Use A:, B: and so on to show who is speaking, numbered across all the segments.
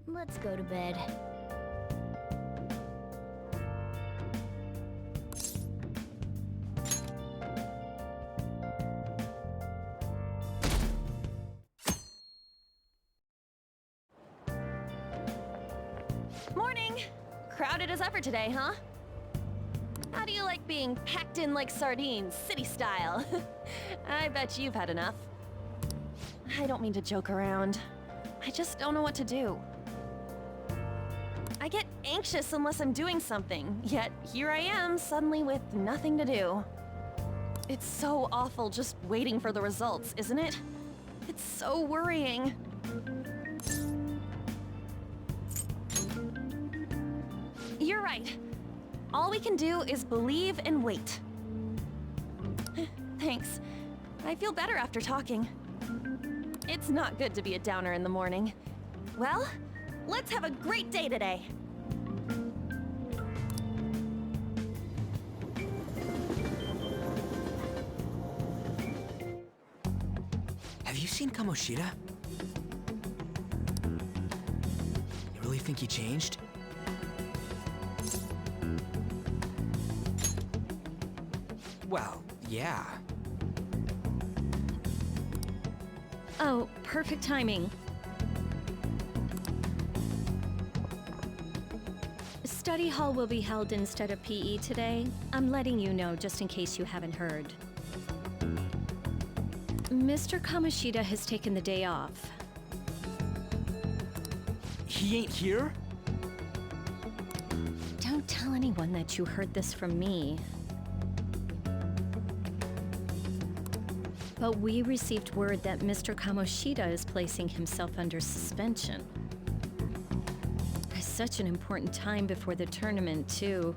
A: Let's go to bed.
B: Morning! Crowded as ever today, huh? How do you like being packed in like sardines, city style? I bet you've had enough. I don't mean to joke around. I just don't know what to do. I get anxious unless I'm doing something, yet here I am suddenly with nothing to do. It's so awful just waiting for the results, isn't it? It's so worrying. You're right. All we can do is believe and wait. Thanks. I feel better after talking. It's not good to be a downer in the morning. Well, let's have a great day today.
C: Have you seen Kamoshida? You really think he changed? Well, yeah.
D: Oh, perfect timing. Study hall will be held instead of PE today. I'm letting you know just in case you haven't heard. Mr. Kamoshida has taken the day off.
C: He ain't here?
D: Don't tell anyone that you heard this from me. But we received word that Mr. Kamoshida is placing himself under suspension. It's such an important time before the tournament, too.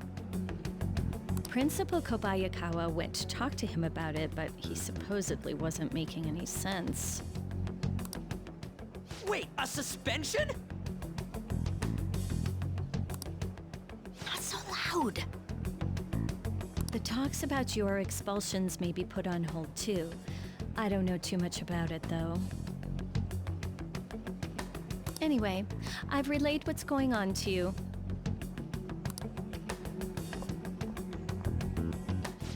D: Principal Kobayakawa went to talk to him about it, but he supposedly wasn't making any sense.
C: Wait, a suspension?
D: Not so loud! The talks about your expulsions may be put on hold, too. I don't know too much about it, though. Anyway, I've relayed what's going on to you.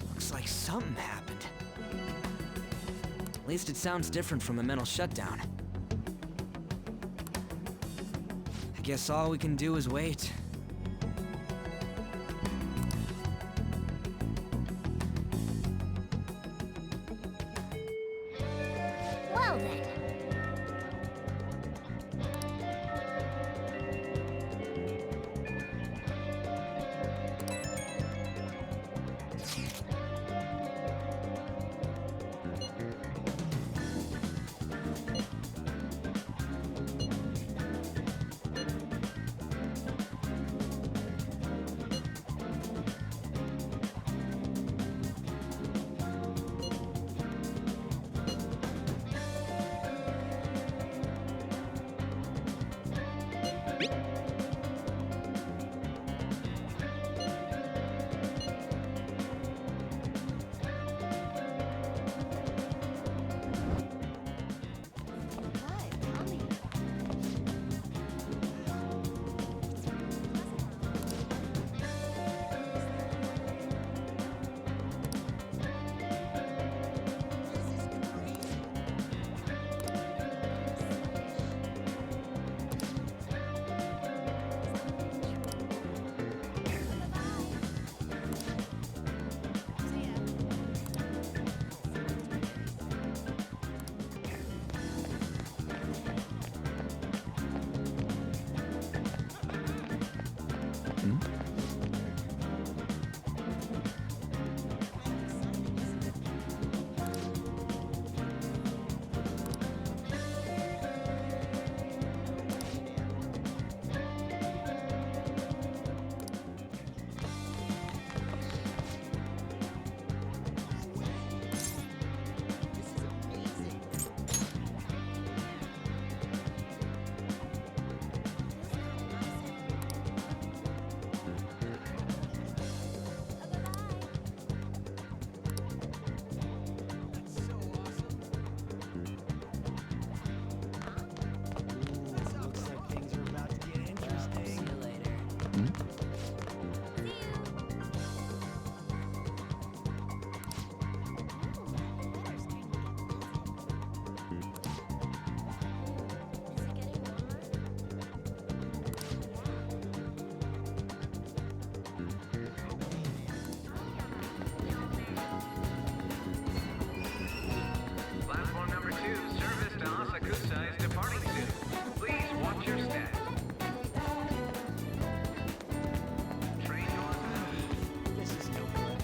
C: Looks like something happened. At least it sounds different from a mental shutdown. I guess all we can do is wait.
A: Well then.
E: Platform number 2, service to Asakusa is departing soon. Please watch your step. Train doors.
C: This is no good.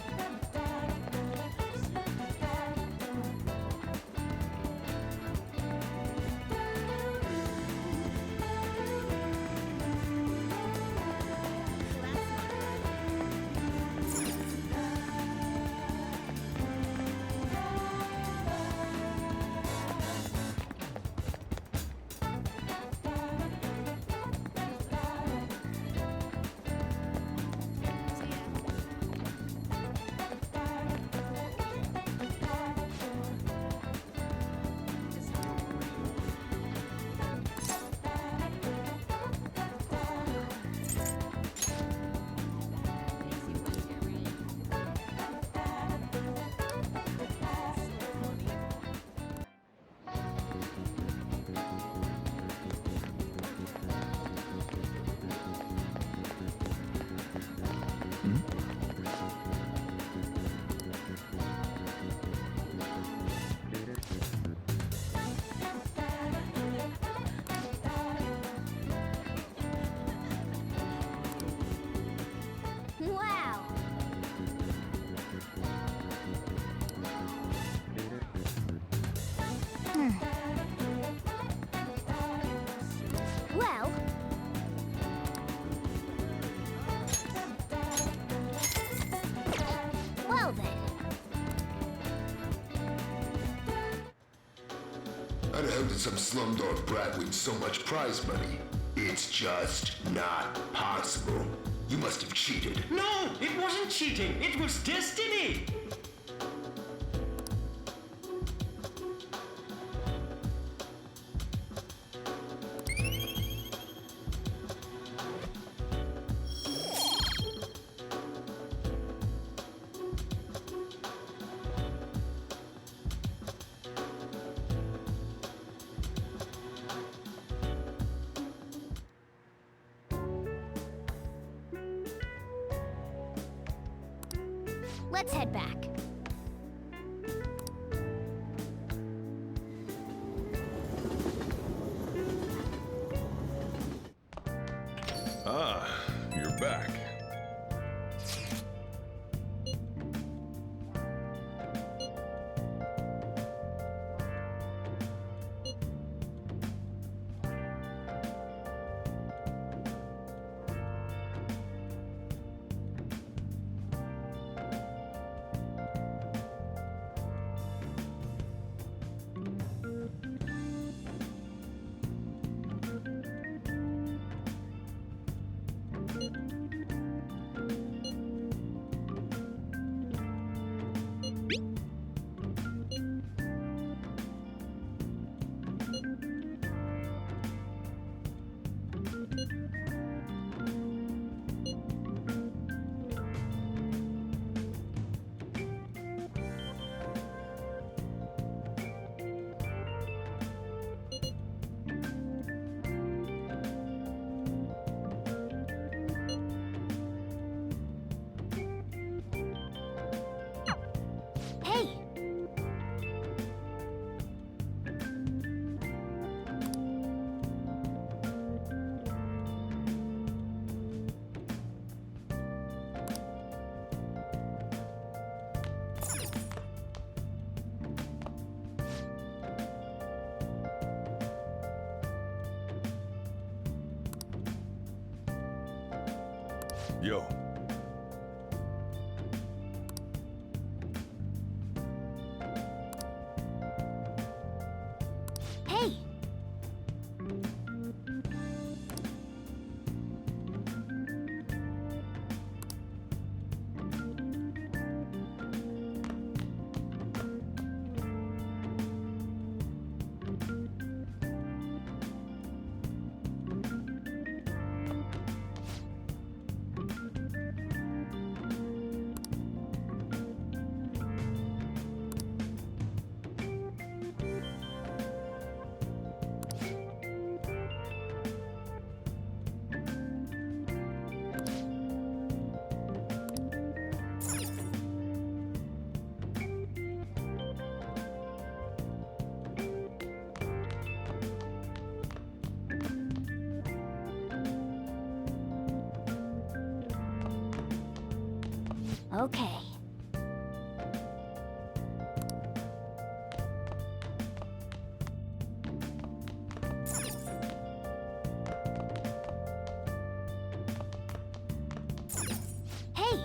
A: Wow. Well. Well then.
F: How the hell did some slumdog brat win so much prize money? It's just not possible. You must have cheated.
G: No, it wasn't cheating. It was destiny.
A: Let's head back.
H: Ah, you're back.
A: Hey!
H: Yo,
A: Hey! Okay. Hey!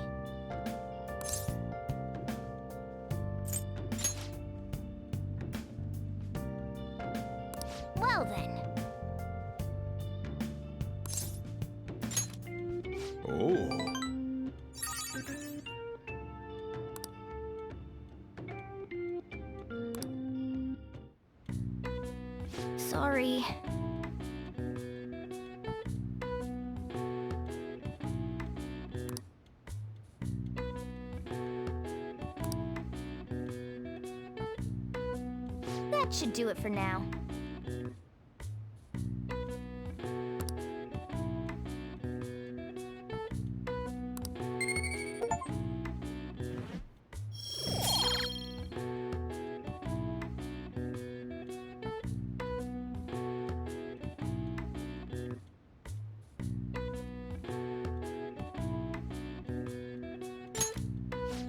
A: Well then.
H: Oh.
A: Sorry. That should do it for now.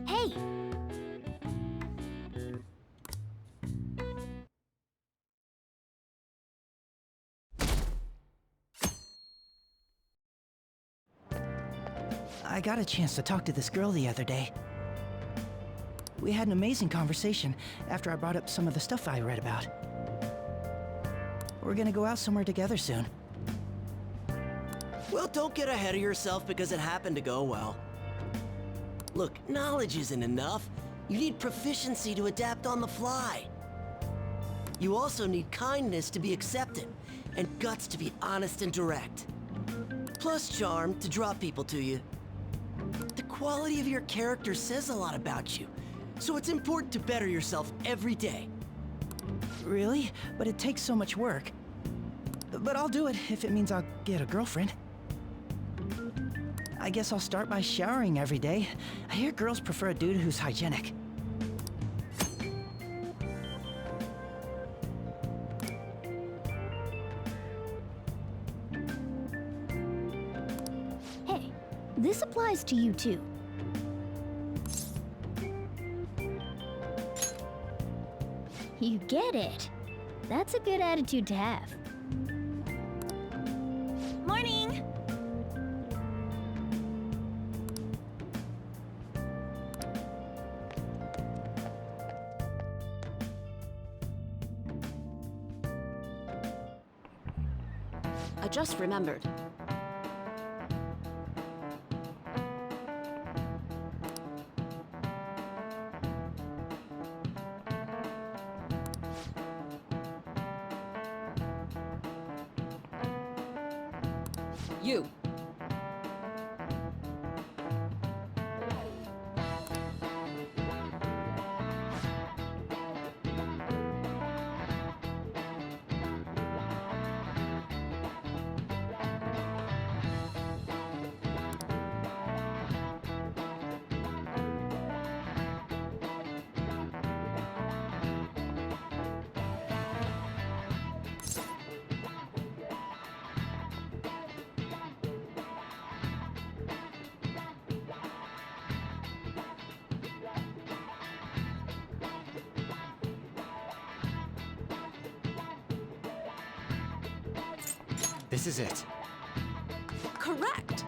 A: Hey!
I: I got a chance to talk to this girl the other day. We had an amazing conversation after I brought up some of the stuff I read about. We're gonna go out somewhere together soon.
J: Well, don't get ahead of yourself because it happened to go well. Look, knowledge isn't enough. You need proficiency to adapt on the fly. You also need kindness to be accepted, and guts to be honest and direct. Plus charm to draw people to you. The quality of your character says a lot about you, so it's important to better yourself every day.
I: Really? But it takes so much work. But I'll do it if it means I'll get a girlfriend. I guess I'll start by showering every day. I hear girls prefer a dude who's hygienic.
A: Hey, this applies to you too. You get it. That's a good attitude to have.
B: Morning!
K: I just remembered. You.
J: This is it.
K: Correct.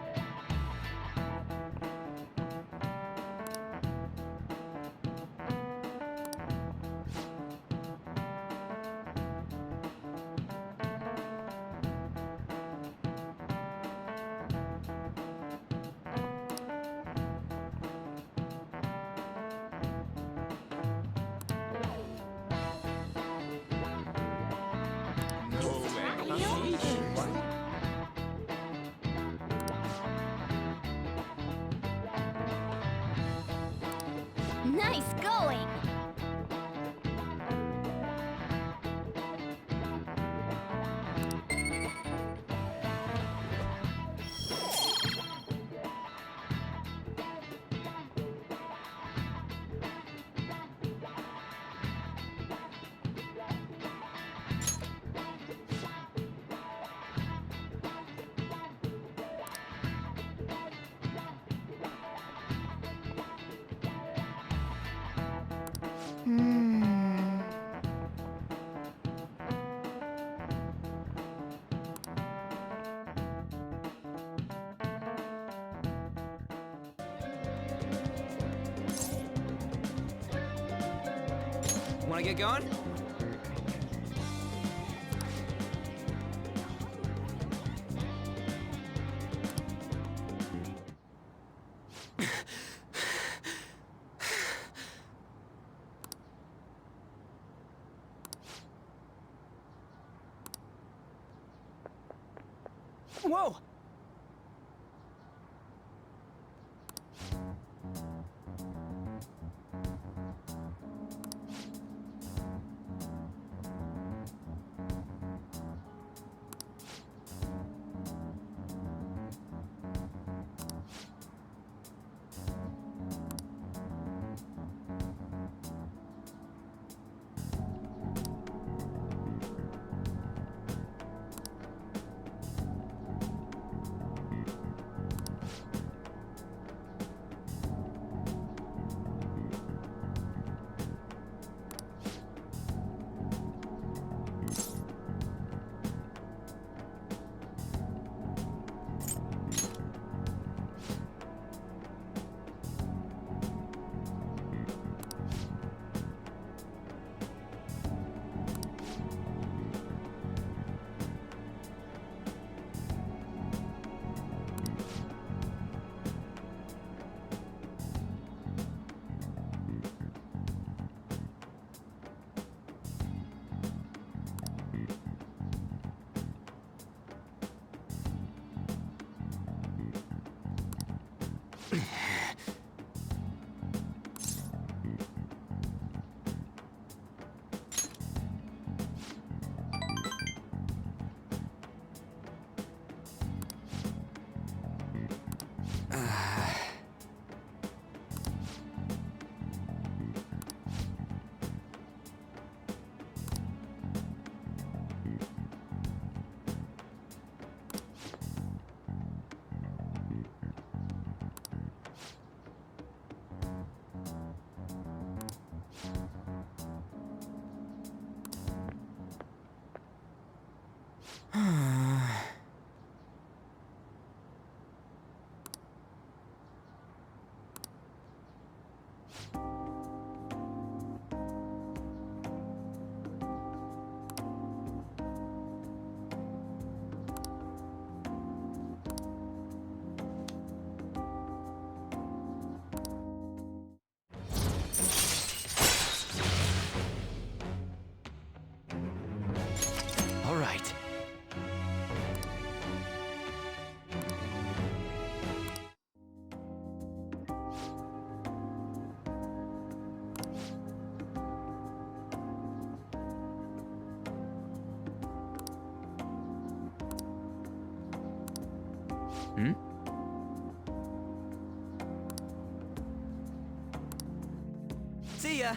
A: Nice going!
L: Wanna get going?
I: Whoa!
J: All right.
L: Hmm?
J: See ya.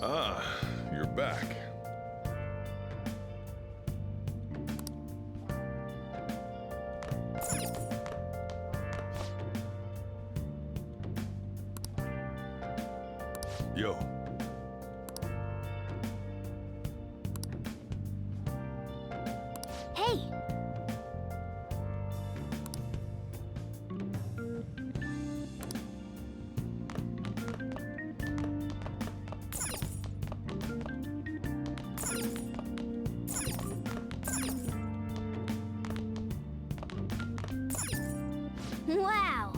H: Ah, you're back. Yo.
A: Hey! Wow!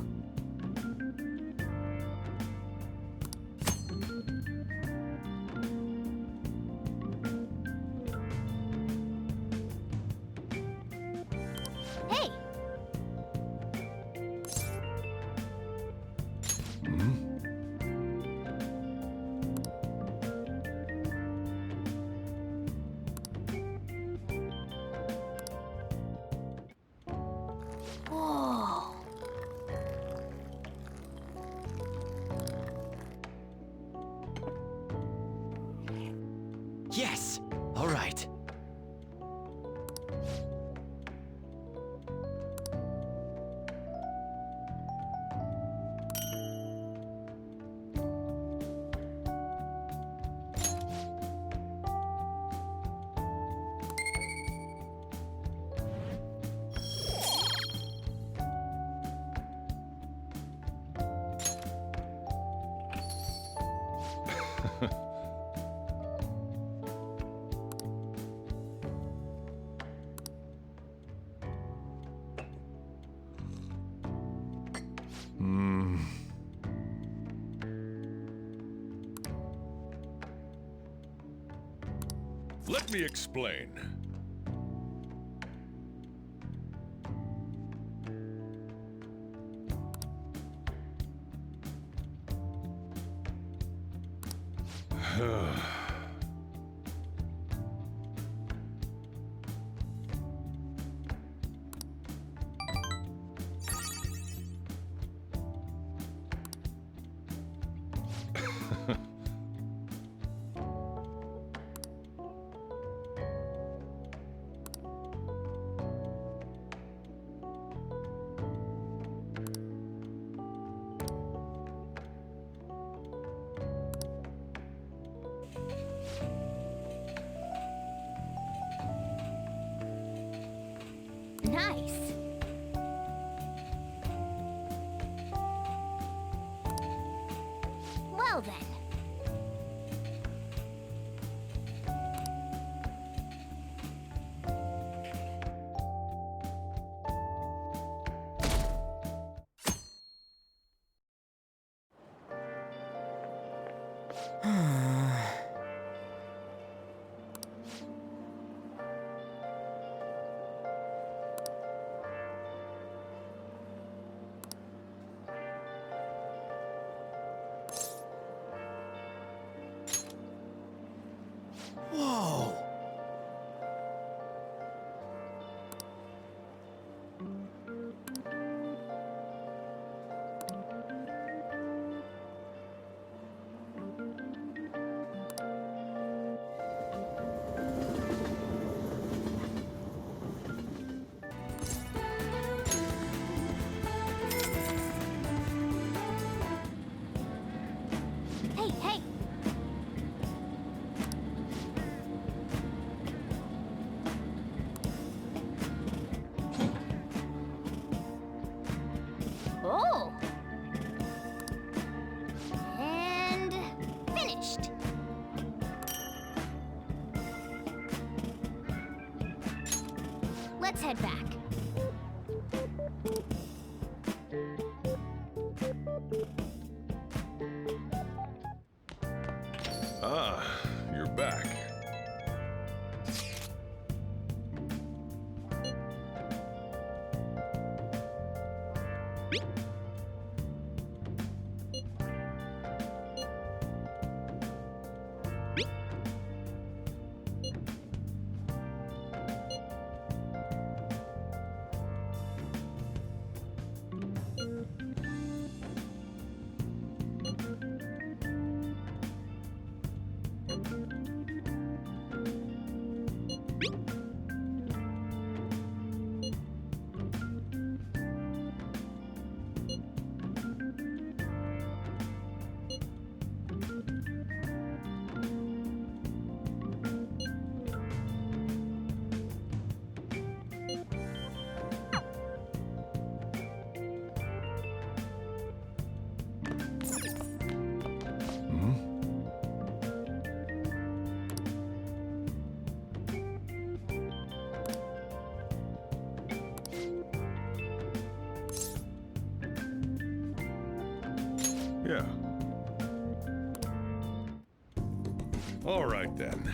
H: Let me explain.
A: Nice. Well then.
J: Whoa!
A: Hey, hey! Oh! And finished. Let's head back.
H: Ah, you're back. Yeah. All right then.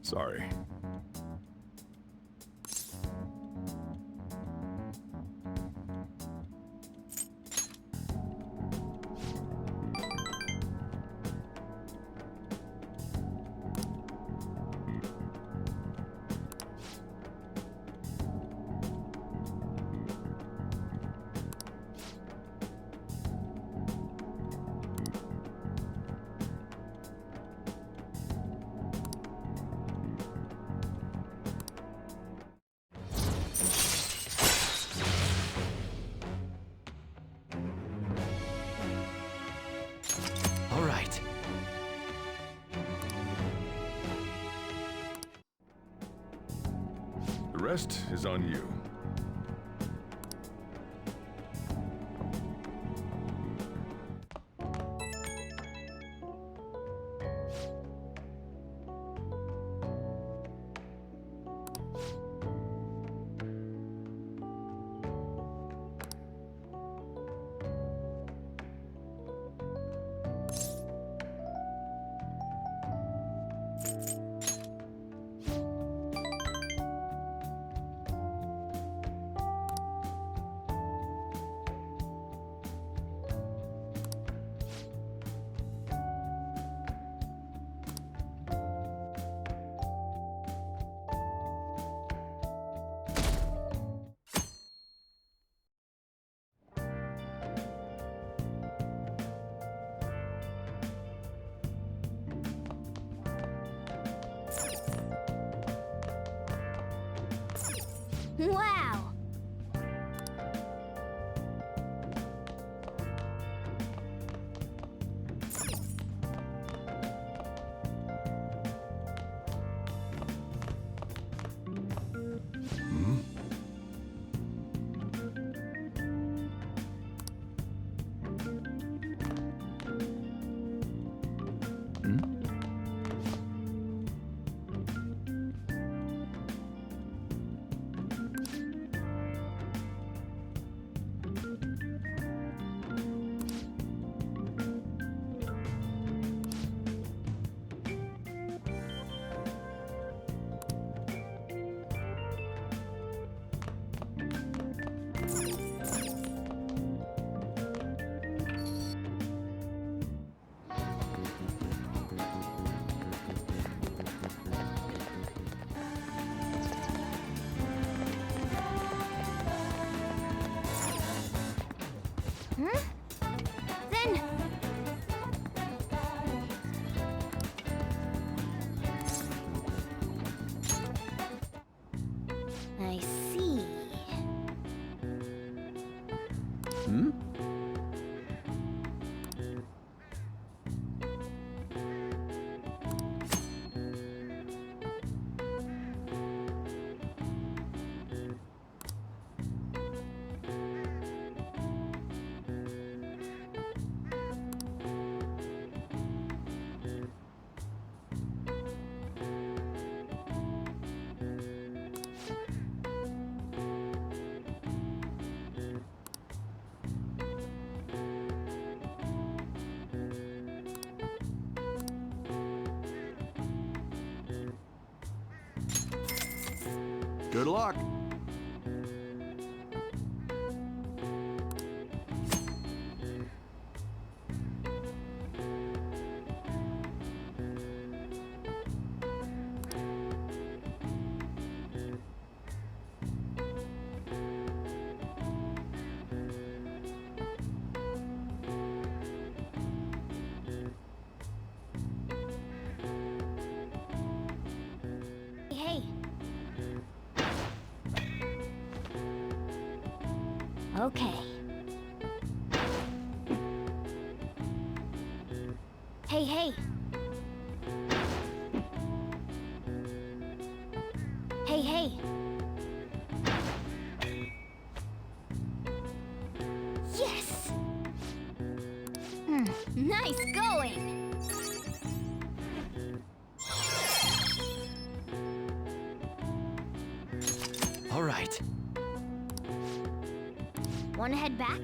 H: Sorry. rest is on you.
A: Wow! Then... I see.
H: Good luck.
A: Hey. Okay. Hey, hey. Hey, hey. Yes! Nice going!
J: All right.
A: Wanna head back?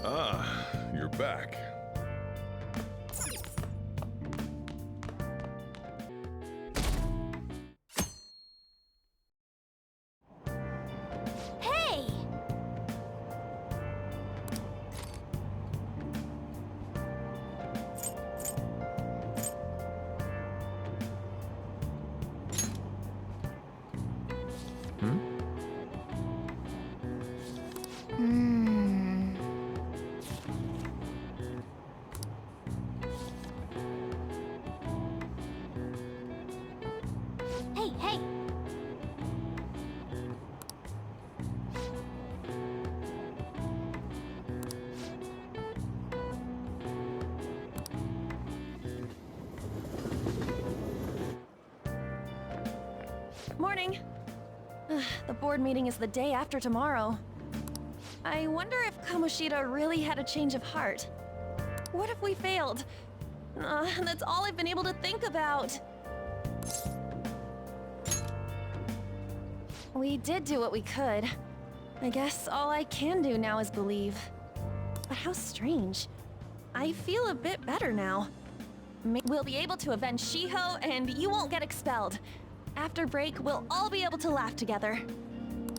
H: Ah, you're back.
A: Hey! Hey!
B: Morning. The board meeting is the day after tomorrow. I wonder if Kamoshida really had a change of heart. What if we failed? That's all I've been able to think about. We did do what we could. I guess all I can do now is believe. But how strange. I feel a bit better now. We'll be able to avenge Shiho, and you won't get expelled. After break, we'll all be able to laugh together.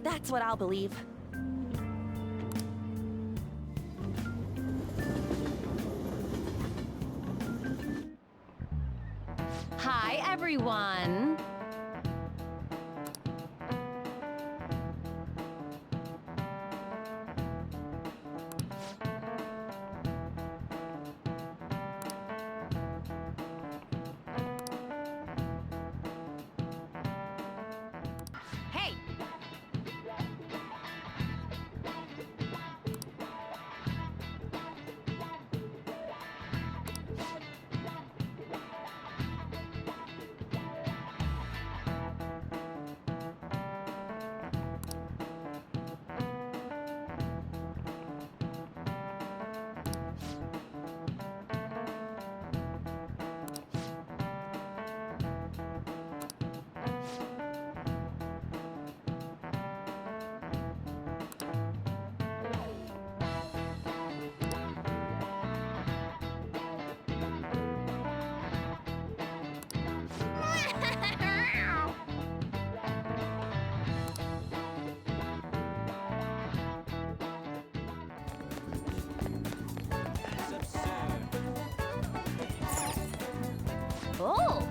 B: That's what I'll believe.
D: Hi, everyone. Hey!
A: Oh!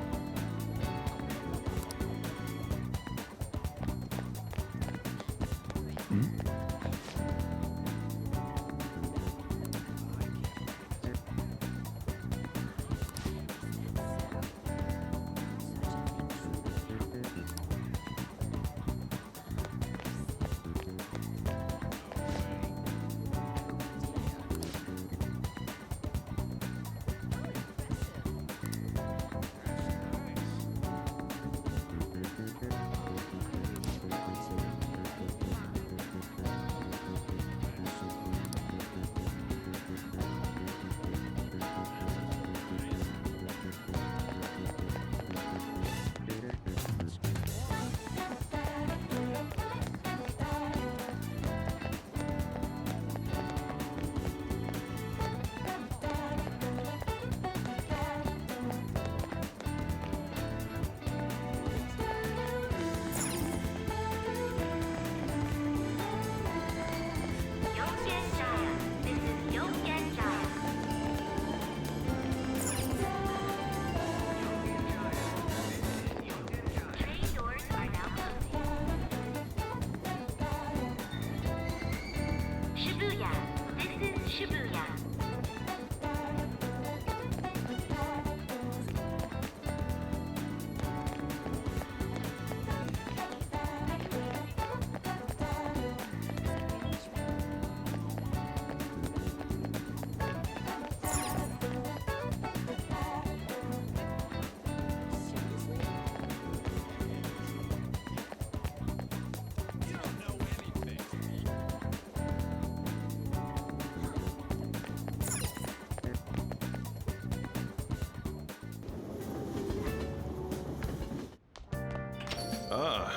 H: Ah,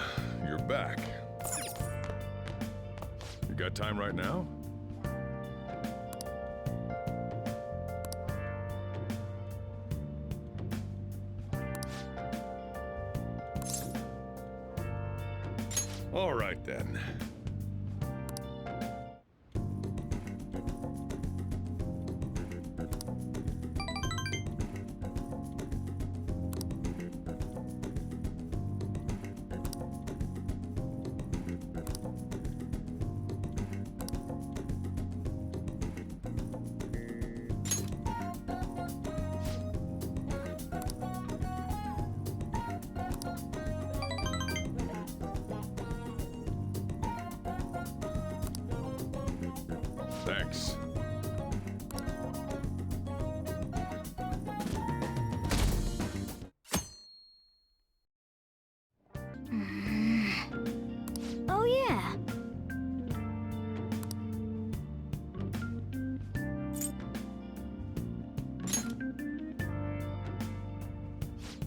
H: you're back. You got time right now? All right then.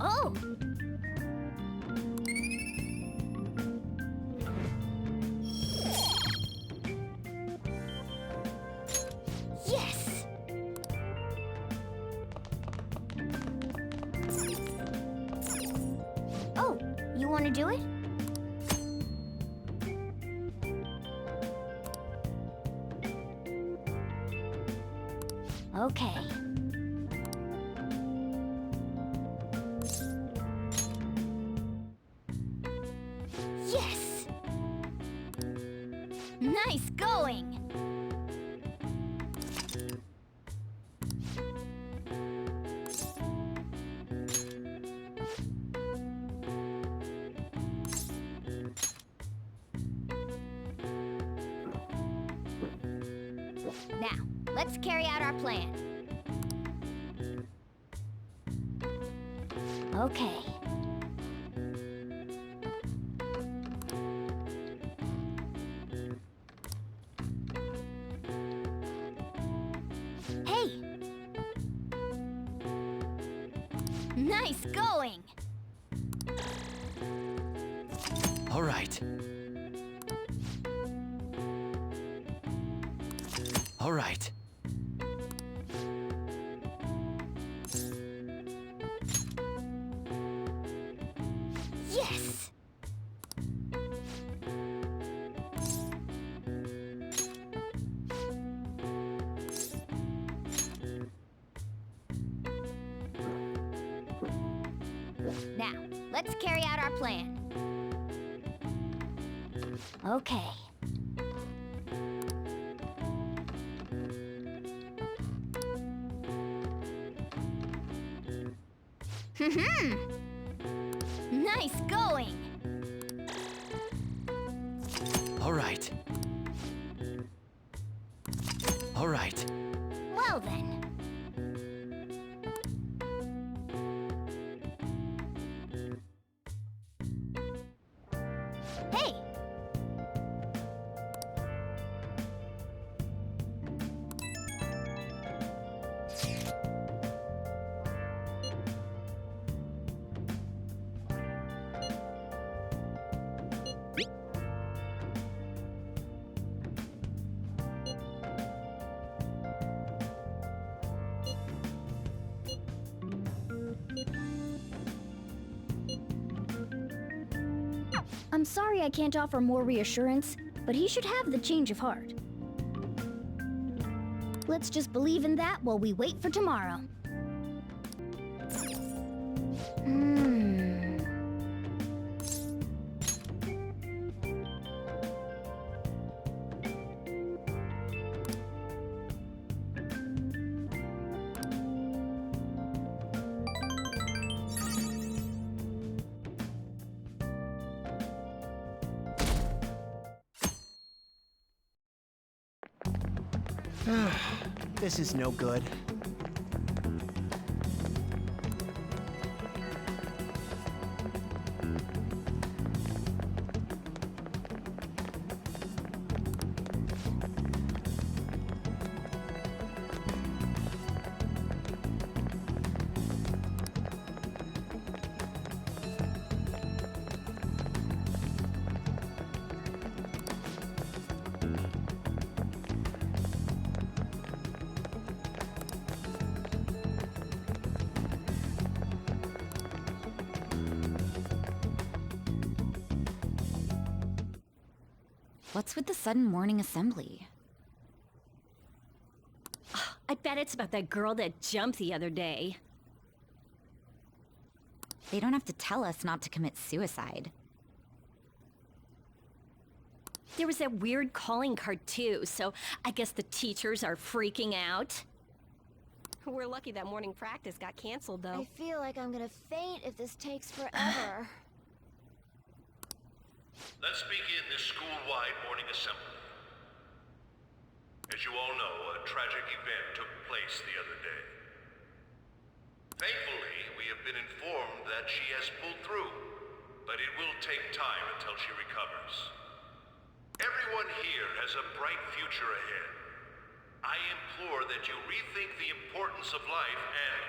A: Oh! Yes! Oh, you want to do it? Okay. Yes! Nice going! Now, let's carry out our plan. Okay. Hey! Nice going!
J: All right. All right.
A: Yes! Now, let's carry out our plan. Okay. Nice going!
J: All right. All right.
A: Well then. Hey! I'm sorry I can't offer more reassurance, but he should have the change of heart. Let's just believe in that while we wait for tomorrow.
I: This is no good.
L: What's with the sudden morning assembly?
D: I bet it's about that girl that jumped the other day.
L: They don't have to tell us not to commit suicide.
D: There was that weird calling card too, so I guess the teachers are freaking out.
B: We're lucky that morning practice got canceled, though.
A: I feel like I'm gonna faint if this takes forever.
H: Let's begin this school-wide morning assembly. As you all know, a tragic event took place the other day. Thankfully, we have been informed that she has pulled through, but it will take time until she recovers. Everyone here has a bright future ahead. I implore that you rethink the importance of life and...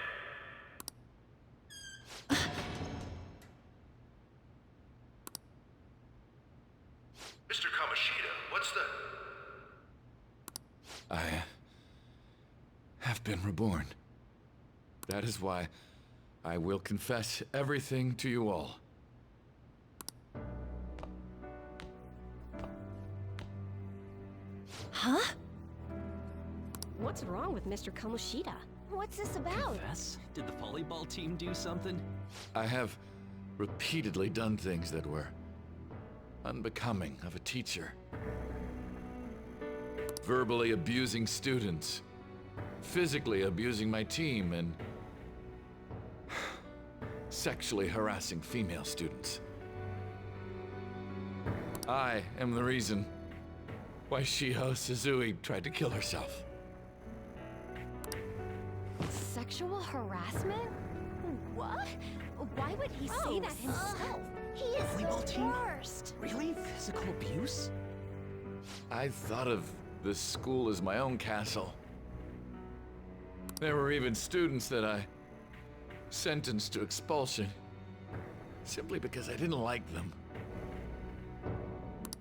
M: I've been reborn. That is why I will confess everything to you all.
B: Huh?
K: What's wrong with Mr. Kamoshida?
B: What's this about?
G: Confess? Did the volleyball team do something?
M: I have repeatedly done things that were unbecoming of a teacher. Verbally abusing students, physically abusing my team, and sexually harassing female students. I am the reason why Shiho Suzui tried to kill herself.
B: Sexual harassment? What? Why would he say that himself? He is
G: Volleyball
B: the
G: team?
B: worst.
G: Really? Physical abuse?
M: I thought of this school as my own castle. There were even students that I sentenced to expulsion simply because I didn't like them.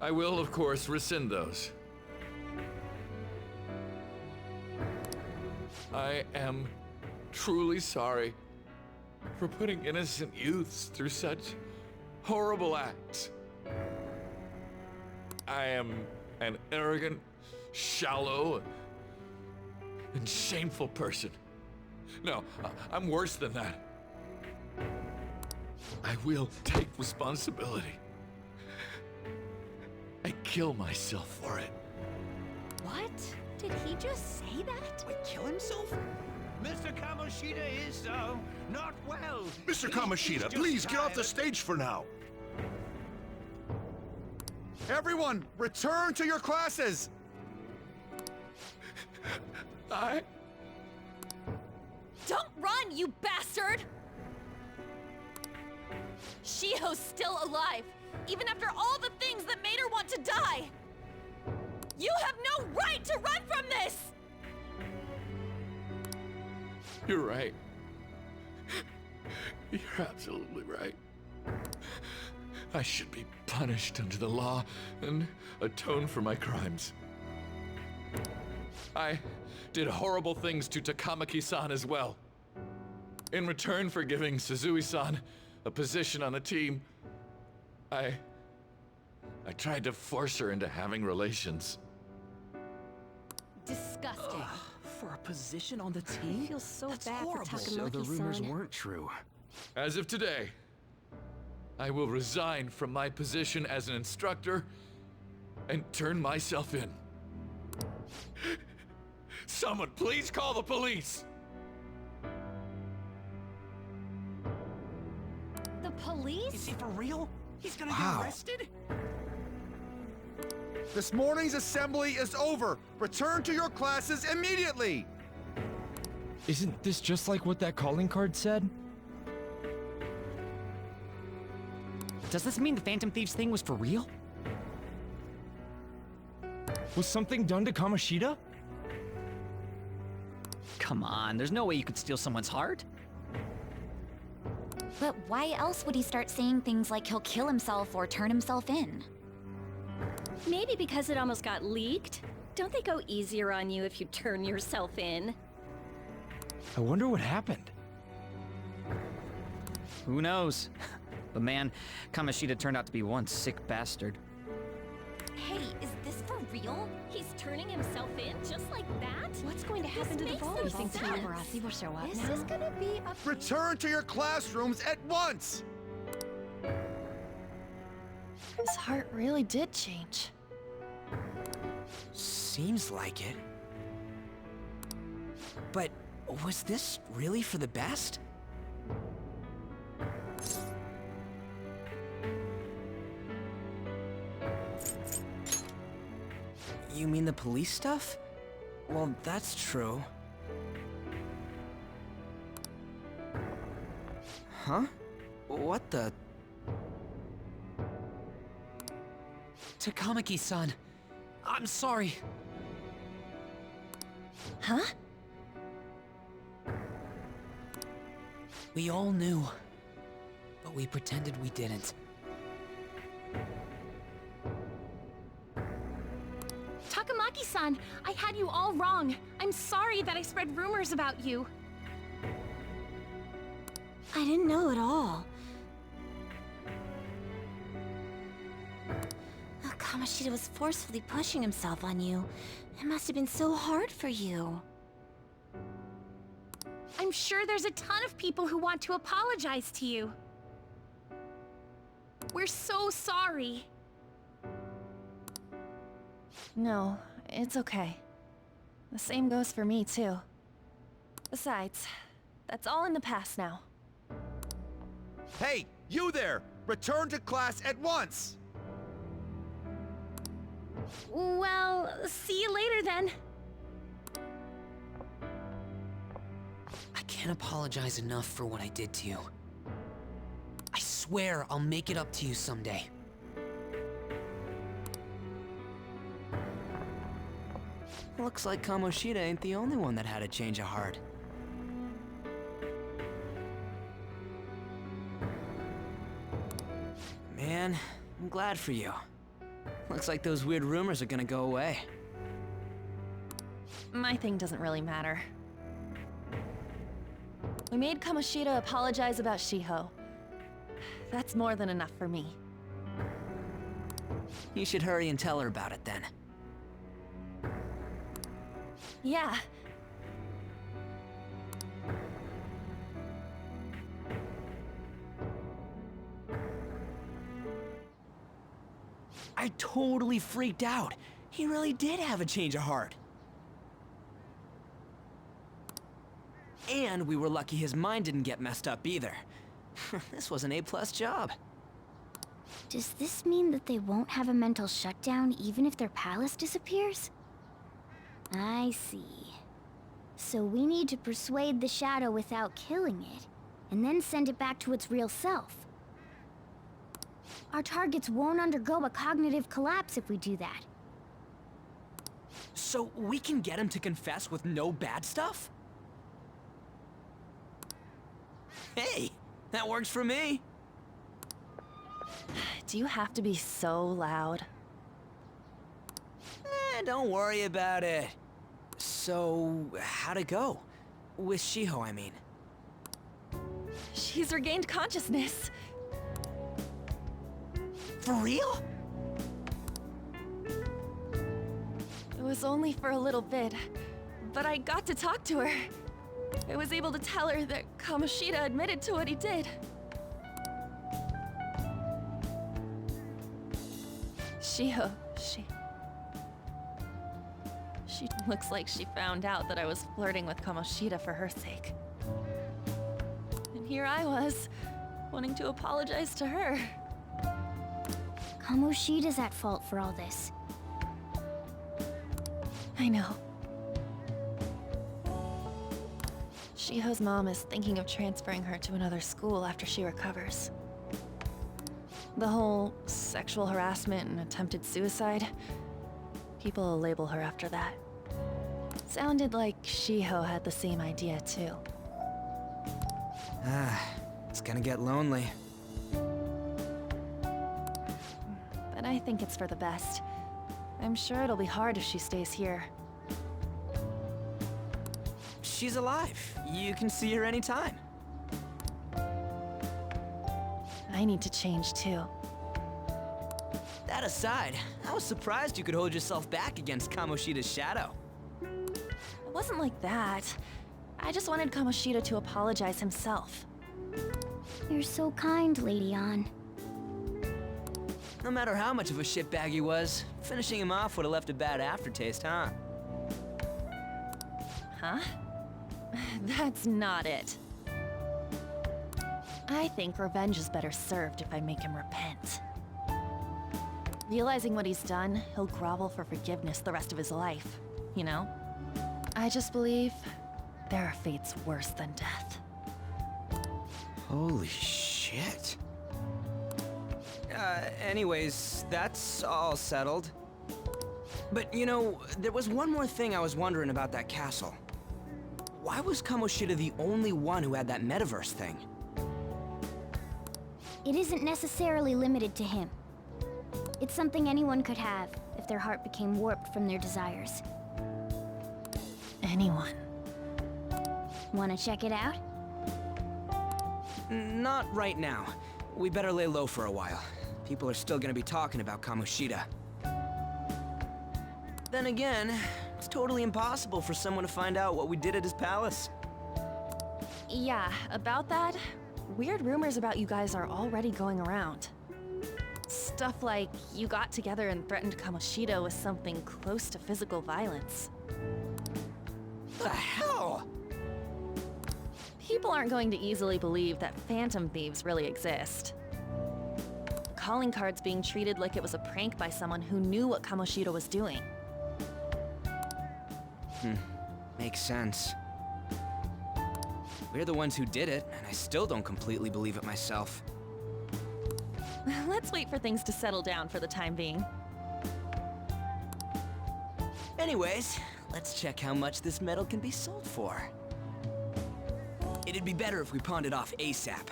M: I will, of course, rescind those. I am truly sorry for putting innocent youths through such horrible acts. I am an arrogant, shallow, and shameful person. No, I'm worse than that. I will take responsibility. I kill myself for it.
B: What? Did he just say that?
G: Wait, kill himself?
N: Mr. Kamoshida is, not well.
F: Mr. Kamoshida, please get off the stage for now.
N: Everyone, return to your classes!
B: Don't run, you bastard! Shiho's still alive, even after all the things that made her want to die! You have no right to run from this!
M: You're right. You're absolutely right. I should be punished under the law and atone for my crimes. I did horrible things to Takamaki-san as well. In return for giving Suzui-san a position on the team, I tried to force her into having relations.
B: Disgusting.
G: For a position on the team?
K: I feel so
G: That's
K: bad
G: horrible.
K: for
G: So the
K: Takamaki-san.
G: rumors weren't true.
M: As of today, I will resign from my position as an instructor and turn myself in. Someone please call the police!
B: The police?
G: Is he for real? He's gonna
N: Wow.
G: get arrested?
N: This morning's assembly is over. Return to your classes immediately!
O: Isn't this just like what that calling card said?
P: Does this mean the Phantom Thieves thing was for real?
O: Was something done to Kamoshida?
P: Come on, there's no way you could steal someone's heart.
L: But why else would he start saying things like he'll kill himself or turn himself in?
D: Maybe because it almost got leaked. Don't they go easier on you if you turn yourself in?
O: I wonder what happened.
P: Who knows? But man, Kamoshida turned out to be one sick bastard.
B: Hey, is this for real?
D: He's turning himself in just like that?
K: What's going to happen to the
B: makes no
K: volleyball
B: sense.
K: team?
L: Paparazzi will show up
B: This
L: now.
B: is gonna be a...
N: Return to your classrooms at once!
K: His heart really did change.
I: Seems like it. But was this really for the best? You mean the police stuff? Well, that's true. Huh? What the?
P: Takamaki-san, I'm sorry.
B: Huh?
I: We all knew, but we pretended we didn't.
B: Takamaki-san, I had
Q: had you all wrong. I'm sorry that I spread rumors about you.
L: I didn't know at all. Oh, Kamoshida was forcefully pushing himself on you. It must have been so hard for you.
Q: I'm sure there's a ton of people who want to apologize to you. We're so sorry.
B: No, it's okay. The same goes for me, too. Besides, that's all in the past now.
N: Hey, you there! Return to class at once!
Q: Well, see you later then.
R: I can't apologize enough for what I did to you. I swear I'll make it up to you someday.
J: Looks like Kamoshida ain't the only one that had a change of heart. Man, I'm glad for you. Looks like those weird rumors are gonna go away.
B: My thing doesn't really matter. We made Kamoshida apologize about Shiho. That's more than enough for me.
J: You should hurry and tell her about it then.
B: Yeah.
J: I totally freaked out. He really did have a change of heart. And we were lucky his mind didn't get messed up either. This was an A+ job.
A: Does this mean that they won't have a mental shutdown even if their palace disappears? I see. So we need to persuade the shadow without killing it, and then send it back to its real self. Our targets won't undergo a cognitive collapse if we do that.
J: So we can get him to confess with no bad stuff? Hey, that works for me.
B: Do you have to be so loud?
J: Don't worry about it. So, how'd it go? With Shiho, I mean.
B: She's regained consciousness.
J: For real?
B: It was only for a little bit, but I got to talk to her. I was able to tell her that Kamoshida admitted to what he did. Shiho, she looks like she found out that I was flirting with Kamoshida for her sake. And here I was, wanting to apologize to her.
A: Kamoshida's at fault for all this.
B: I know. Shiho's mom is thinking of transferring her to another school after she recovers. The whole sexual harassment and attempted suicide, people will label her after that. Sounded like Shiho had the same idea too.
J: It's gonna get lonely.
B: But I think it's for the best. I'm sure it'll be hard if she stays here.
J: She's alive. You can see her anytime.
B: I need to change too.
J: That aside, I was surprised you could hold yourself back against Kamoshida's shadow.
B: It wasn't like that. I just wanted Kamoshida to apologize himself.
A: You're so kind, Lady An.
J: No matter how much of a shitbag he was, finishing him off would have left a bad aftertaste, huh?
B: Huh? That's not it. I think revenge is better served if I make him repent. Realizing what he's done, he'll grovel for forgiveness the rest of his life, you know? I just believe there are fates worse than death.
J: Holy shit. Anyways, that's all settled. But you know, there was one more thing I was wondering about that castle. Why was Kamoshida the only one who had that metaverse thing?
A: It isn't necessarily limited to him. It's something anyone could have if their heart became warped from their desires.
B: anyone.
A: Wanna check it out?
S: Not right now. We better lay low for a while. People are still gonna be talking about Kamoshida. Then again, it's totally impossible for someone to find out what we did at his palace.
B: Yeah, about that, weird rumors about you guys are already going around. Stuff like you got together and threatened Kamoshida with something close to physical violence.
S: The hell?
B: People aren't going to easily believe that phantom thieves really exist. Calling cards being treated like it was a prank by someone who knew what Kamoshida was doing.
S: Makes sense. We're the ones who did it, and I still don't completely believe it myself.
B: Let's wait for things to settle down for the time being.
S: Anyways, let's check how much this metal can be sold for. It'd be better if we pawned it off ASAP.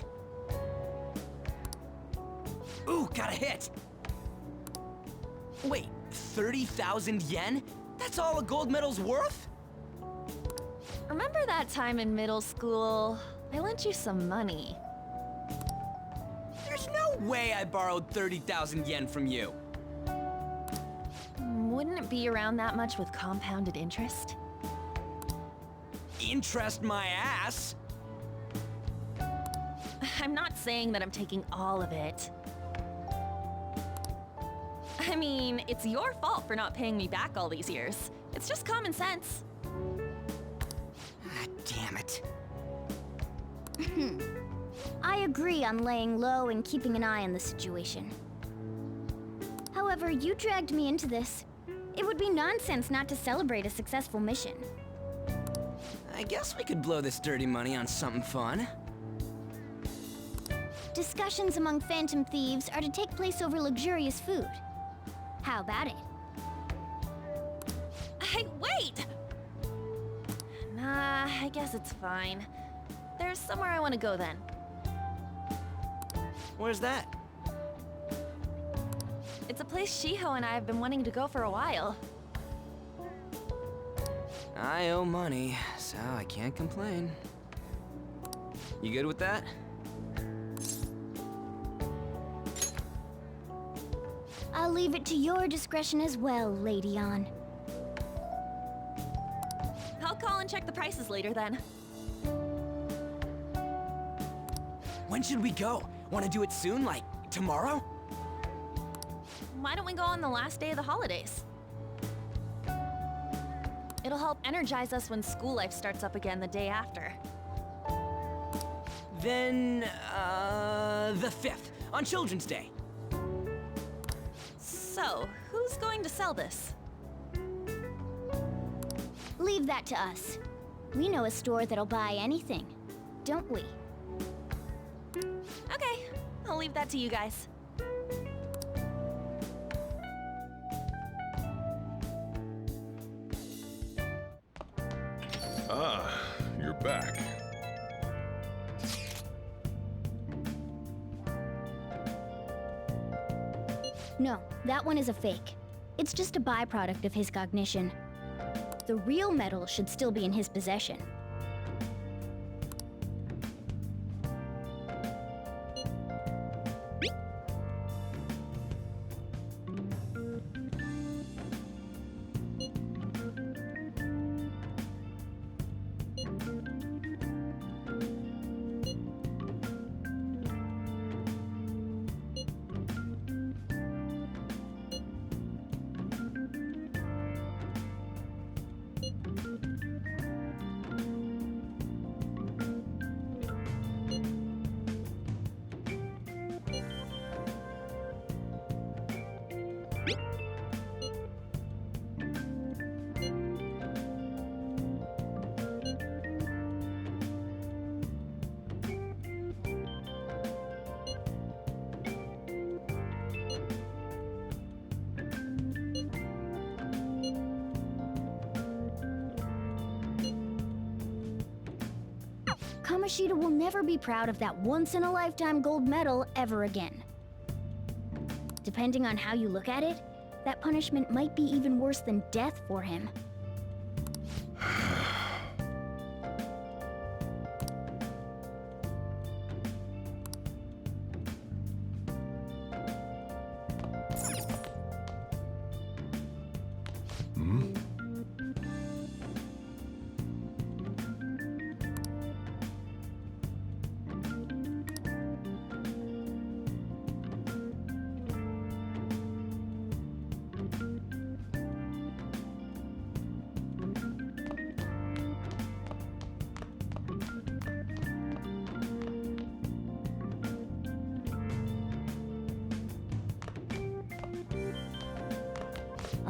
S: Ooh, got a hit! Wait, 30,000 yen? That's all a gold medal's worth?
B: Remember that time in middle school? I lent you some money.
S: There's no way I borrowed 30,000 yen from you.
B: Wouldn't it be around that much with compounded interest?
S: Interest my ass?
B: I'm not saying that I'm taking all of it. I mean, it's your fault for not paying me back all these years. It's just common sense.
S: Ah, damn it.
A: I agree on laying low and keeping an eye on the situation. However, you dragged me into this. It would be nonsense not to celebrate a successful mission.
S: I guess we could blow this dirty money on something fun.
A: Discussions among phantom thieves are to take place over luxurious food. How about it?
B: Hey, wait! Nah, I guess it's fine. There's somewhere I want to go then.
S: Where's that?
B: It's a place Shiho and I have been wanting to go for a while.
S: I owe money, so I can't complain. You good with that?
A: I'll leave it to your discretion as well, Lady On.
B: I'll call and check the prices later then.
S: When should we go? Want to do it soon, like tomorrow?
B: Why don't we go on the last day of the holidays? It'll help energize us when school life starts up again the day after.
S: Then, the 5th, on Children's Day.
B: So, who's going to sell this?
A: Leave that to us. We know a store that'll buy anything, don't we?
B: Okay, I'll leave that to you guys.
T: Ah, you're back.
A: No, that one is a fake. It's just a byproduct of his cognition. The real metal should still be in his possession. Kamoshida will never be proud of that once-in-a-lifetime gold medal ever again. Depending on how you look at it, that punishment might be even worse than death for him.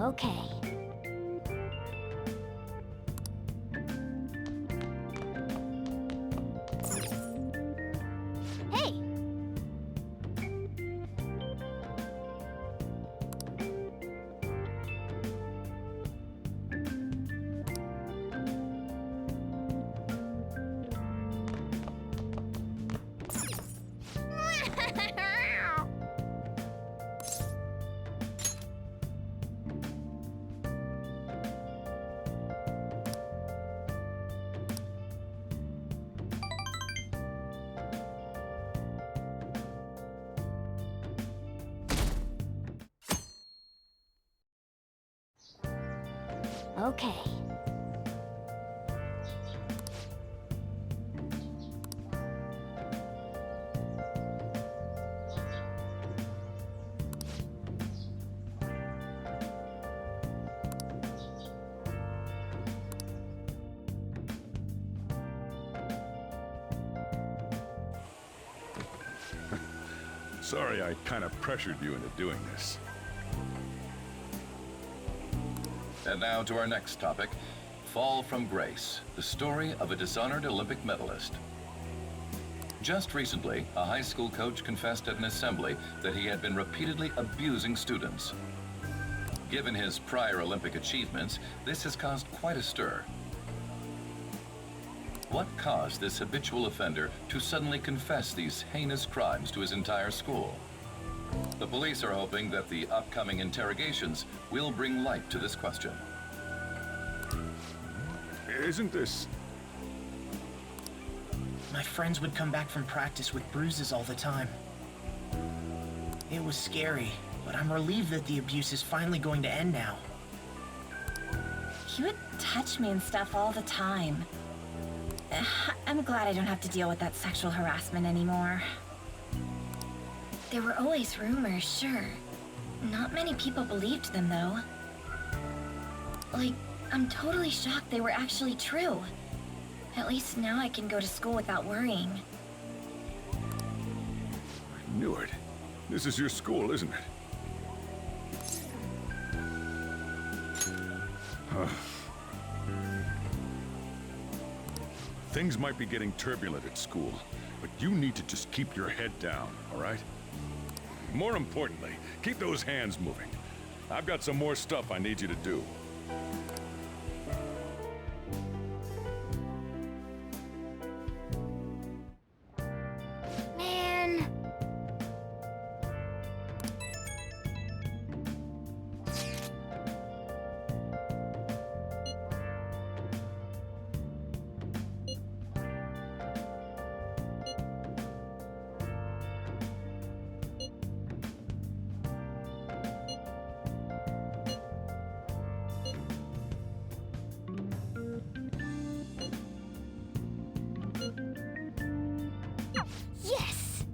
A: Okay. Hey! Okay.
T: Sorry I kind of pressured you into doing this.
U: And now to our next topic, Fall from Grace, the story of a dishonored Olympic medalist. Just recently, a high school coach confessed at an assembly that he had been repeatedly abusing students. Given his prior Olympic achievements, this has caused quite a stir. What caused this habitual offender to suddenly confess these heinous crimes to his entire school? The police are hoping that the upcoming interrogations will bring light to this question.
T: Isn't this...
V: My friends would come back from practice with bruises all the time. It was scary, but I'm relieved that the abuse is finally going to end now.
L: He would touch me and stuff all the time. I'm glad I don't have to deal with that sexual harassment anymore. There were always rumors, sure. Not many people believed them, though. Like, I'm totally shocked they were actually true. At least now I can go to school without worrying.
T: I knew it. This is your school, isn't it? Things might be getting turbulent at school, but you need to just keep your head down, all right? More importantly, keep those hands moving. I've got some more stuff I need you to do.
A: Man. Yes!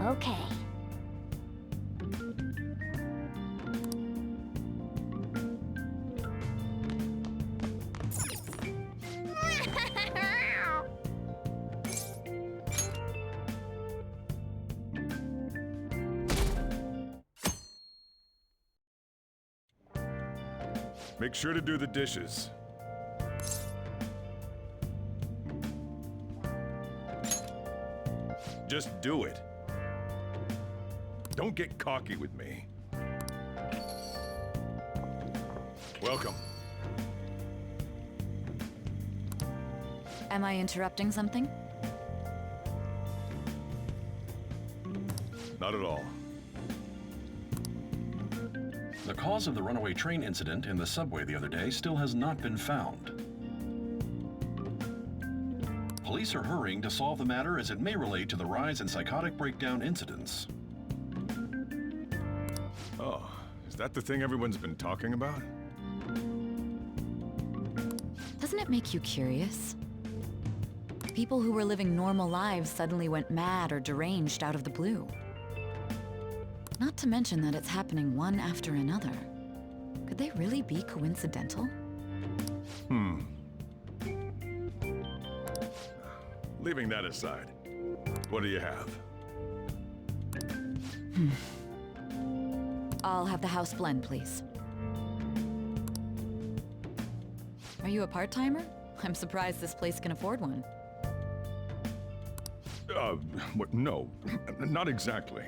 A: Okay.
T: Make sure to do the dishes. Just do it. Don't get cocky with me. Welcome.
W: Am I interrupting something?
T: Not at all.
X: The cause of the runaway train incident in the subway the other day still has not been found. Police are hurrying to solve the matter as it may relate to the rise in psychotic breakdown incidents.
T: Oh, is that the thing everyone's been talking about?
W: Doesn't it make you curious? People who were living normal lives suddenly went mad or deranged out of the blue. Not to mention that it's happening one after another. Could they really be coincidental?
T: leaving that aside, what do you have?
W: I'll have the house blend, please. Are you a part-timer? I'm surprised this place can afford one.
T: No, not exactly.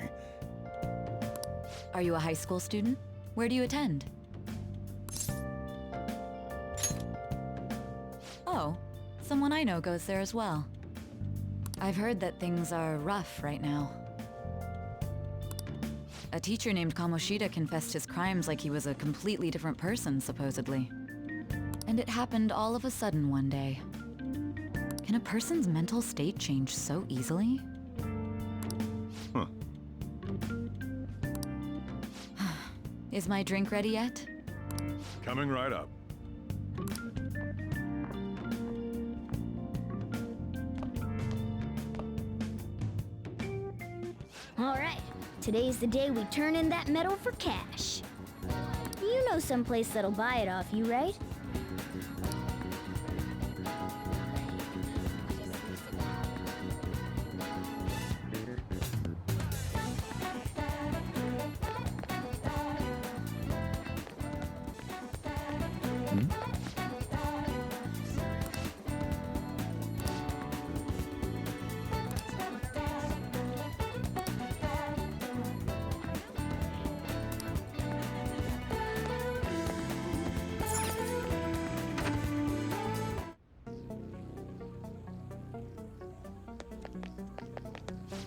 W: Are you a high school student? Where do you attend? Oh, someone I know goes there as well. I've heard that things are rough right now. A teacher named Kamoshida confessed his crimes like he was a completely different person, supposedly. And it happened all of a sudden one day. Can a person's mental state change so easily?
T: Huh.
W: Is my drink ready yet?
T: Coming right up.
A: All right, today's the day we turn in that medal for cash. You know someplace that'll buy it off you, right?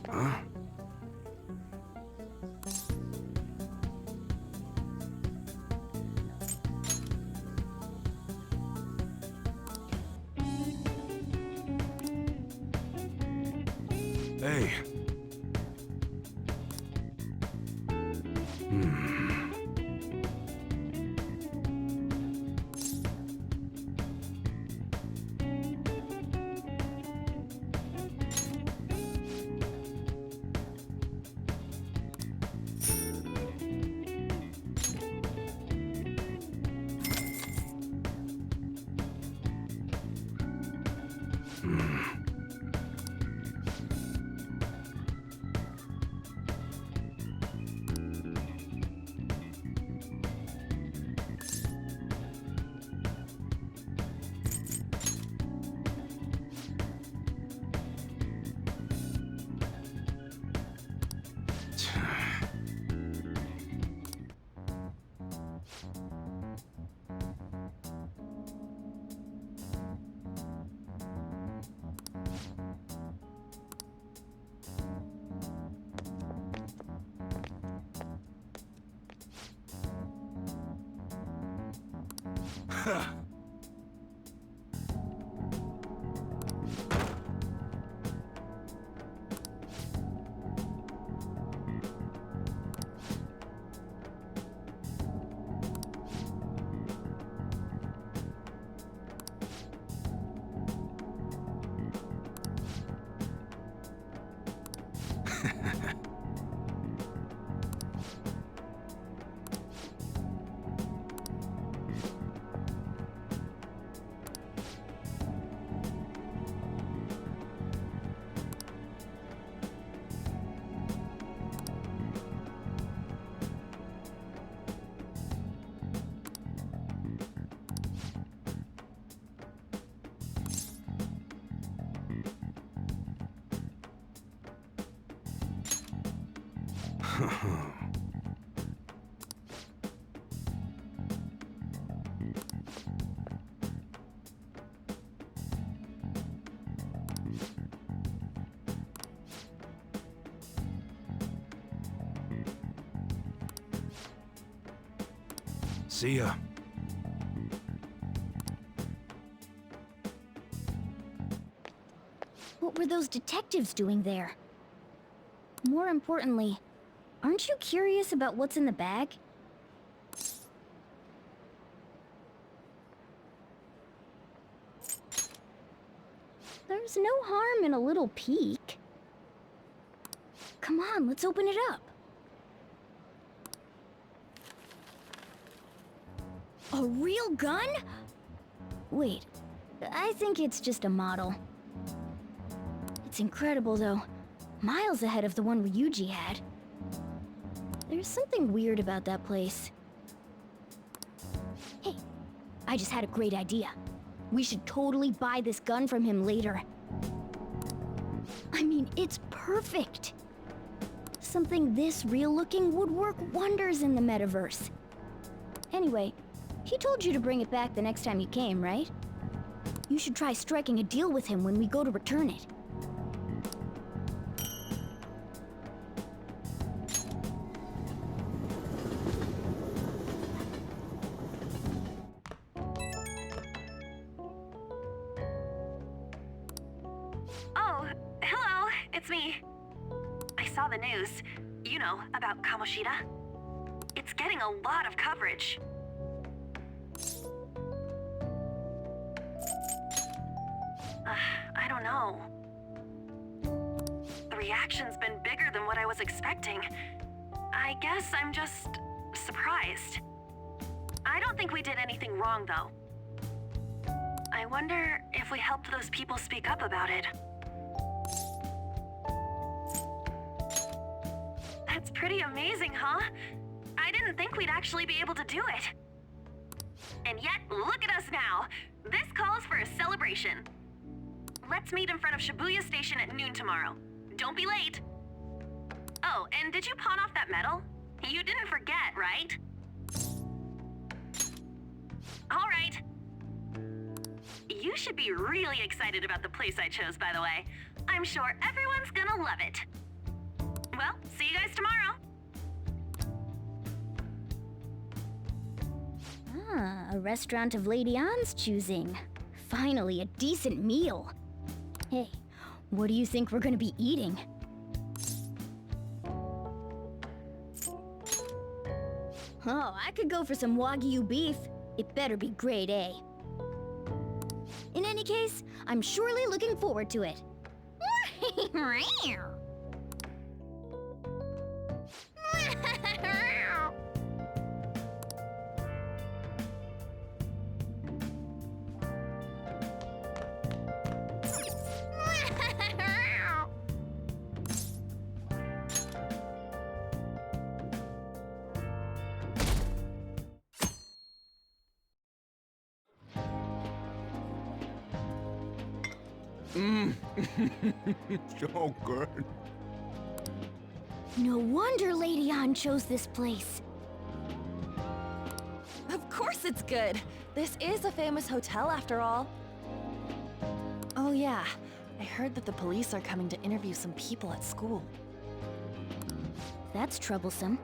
T: Huh? Hey. See ya.
A: What were those detectives doing there? More importantly, aren't you curious about what's in the bag? There's no harm in a little peek. Come on, let's open it up. A real gun? Wait, I think it's just a model. It's incredible, though. Miles ahead of the one Ryuji had. There's something weird about that place. Hey, I just had a great idea. We should totally buy this gun from him later. I mean, it's perfect. Something this real-looking would work wonders in the metaverse. Anyway, he told you to bring it back the next time you came, right? You should try striking a deal with him when we go to return it.
C: Oh, hello, it's me. I saw the news, you know, about Kamoshida. It's getting a lot of coverage. I don't know. The reaction's been bigger than what I was expecting. I guess I'm just surprised. I don't think we did anything wrong, though. I wonder if we helped those people speak up about it. That's pretty amazing, huh? I didn't think we'd actually be able to do it. And yet, look at us now. This calls for a celebration. Let's meet in front of Shibuya Station at noon tomorrow. Don't be late. Oh, and did you pawn off that medal? You didn't forget, right? All right. You should be really excited about the place I chose, by the way. I'm sure everyone's gonna love it. Well, see you guys tomorrow.
A: Ah, a restaurant of Lady Ann's choosing. Finally, a decent meal. Hey, what do you think we're gonna be eating? Oh, I could go for some Wagyu beef. It better be grade A. In any case, I'm surely looking forward to it.
N: So good.
A: No wonder Lady Ann chose this place.
B: Of course it's good. This is a famous hotel after all. Oh yeah, I heard that the police are coming to interview some people at school.
A: That's troublesome.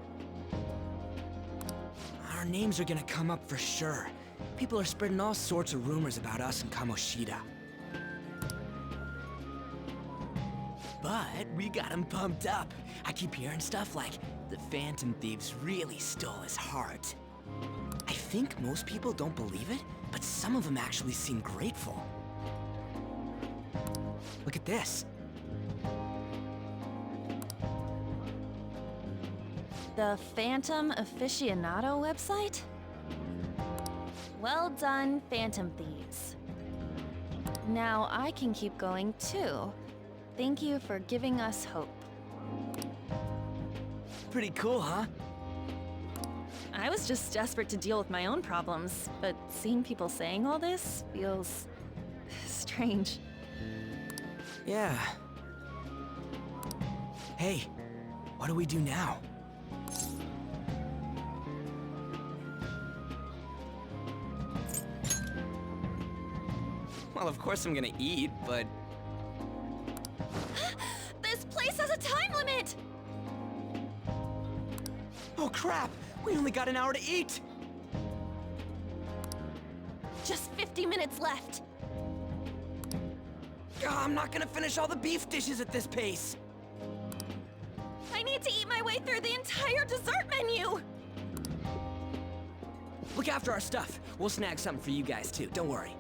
S: Our names are gonna come up for sure. People are spreading all sorts of rumors about us and Kamoshida. But we got him pumped up. I keep hearing stuff like, the Phantom Thieves really stole his heart. I think most people don't believe it, but some of them actually seem grateful. Look at this.
B: The Phantom Aficionado website? Well done, Phantom Thieves. Now I can keep going too. Thank you for giving us hope.
S: Pretty cool, huh?
B: I was just desperate to deal with my own problems, but seeing people saying all this feels strange.
S: Yeah. Hey, what do we do now? Well, of course I'm gonna eat, but...
B: This place has a time limit!
S: Oh crap! We only got an hour to eat!
B: Just 50 minutes left.
S: I'm not gonna finish all the beef dishes at this pace!
B: I need to eat my way through the entire dessert menu!
S: Look after our stuff. We'll snag something for you guys too, don't worry.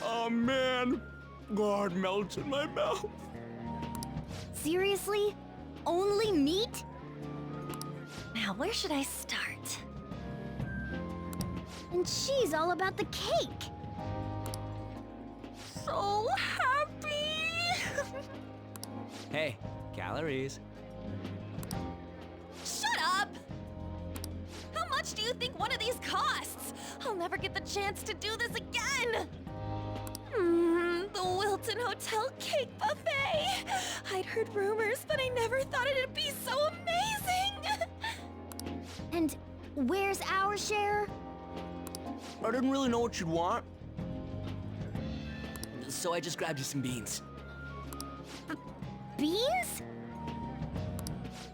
N: Oh man, God melts in my mouth.
A: Seriously? Only meat?
B: Now, where should I start?
A: And she's all about the cake.
B: so happy!
S: Hey, calories.
B: Shut up! How much do you think one of these costs? I'll never get the chance to do this again! The Wilton Hotel Cake Buffet! I'd heard rumors, but I never thought it'd be so amazing!
A: And where's our share?
S: I didn't really know what you'd want, so I just grabbed you some beans.
A: Beans?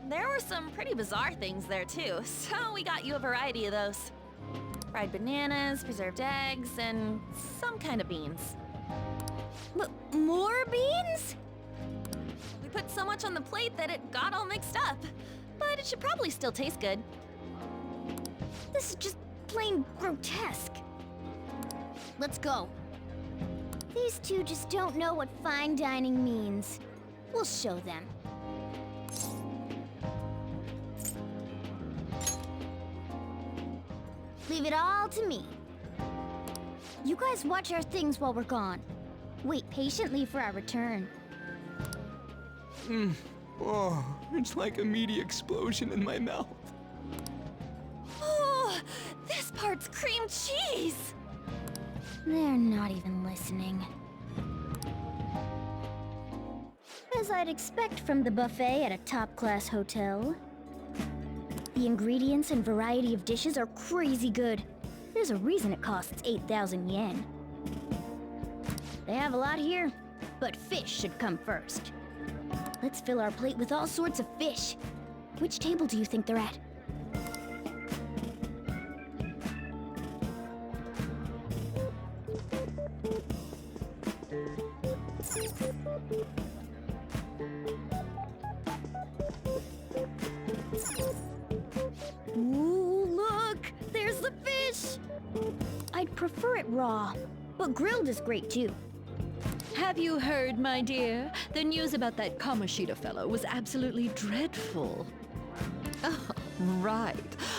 B: There were some pretty bizarre things there too, so we got you a variety of those. Fried bananas, preserved eggs, and some kind of beans.
A: More beans?
B: We put so much on the plate that it got all mixed up, but it should probably still taste good.
A: This is just plain grotesque. Let's go. These two just don't know what fine dining means. We'll show them. Leave it all to me. You guys watch our things while we're gone. Wait patiently for our return.
S: Oh, it's like a meaty explosion in my mouth.
B: Oh, this part's cream cheese!
A: They're not even listening. As I'd expect from the buffet at a top-class hotel. The ingredients and variety of dishes are crazy good. There's a reason it costs 8,000 yen. They have a lot here, but fish should come first. Let's fill our plate with all sorts of fish. Which table do you think they're at? Ooh, look! There's the fish! I'd prefer it raw, but grilled is great too.
D: Have you heard, my dear? The news about that Kamoshida fellow was absolutely dreadful. Oh, right.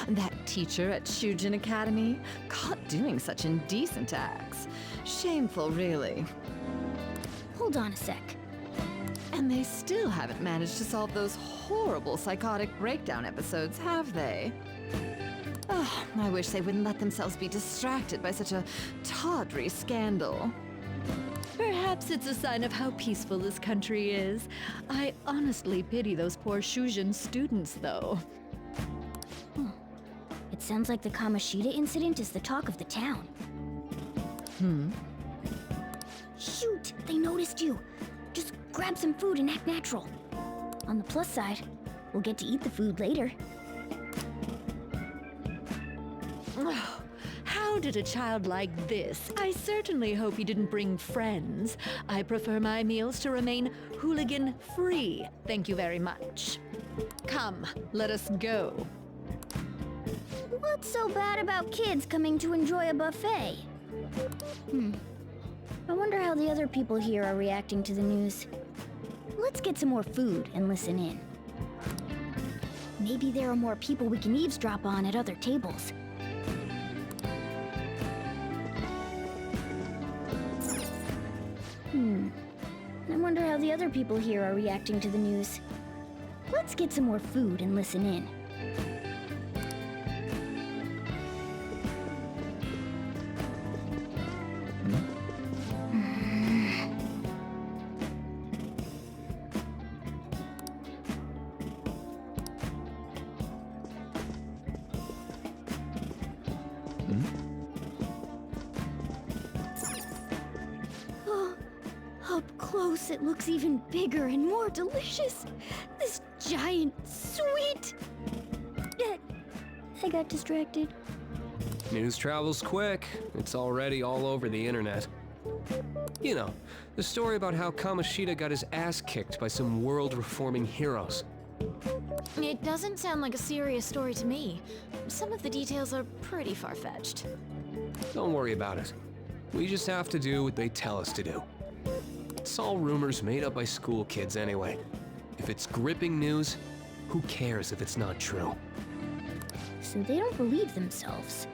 D: That teacher at Shujin Academy, caught doing such indecent acts. Shameful, really.
A: Hold on a sec.
D: And they still haven't managed to solve those horrible psychotic breakdown episodes, have they? Oh, I wish they wouldn't let themselves be distracted by such a tawdry scandal. Perhaps it's a sign of how peaceful this country is. I honestly pity those poor Shujin students, though.
A: It sounds like the Kamoshida incident is the talk of the town. Shoot! They noticed you! Just grab some food and act natural. On the plus side, we'll get to eat the food later.
D: Oh, how did a child like this? I certainly hope he didn't bring friends. I prefer my meals to remain hooligan-free. Thank you very much. Come, let us go.
A: What's so bad about kids coming to enjoy a buffet? I wonder how the other people here are reacting to the news. Let's get some more food and listen in. Maybe there are more people we can eavesdrop on at other tables. I wonder how the other people here are reacting to the news. Let's get some more food and listen in. Up close, it looks even bigger and more delicious. This giant sweet... I got distracted.
E: News travels quick. It's already all over the internet. You know, the story about how Kamoshida got his ass kicked by some world-reforming heroes.
Q: It doesn't sound like a serious story to me. Some of the details are pretty far-fetched.
E: Don't worry about it. We just have to do what they tell us to do. It's all rumors made up by school kids anyway. If it's gripping news, who cares if it's not true?
A: So they don't believe themselves,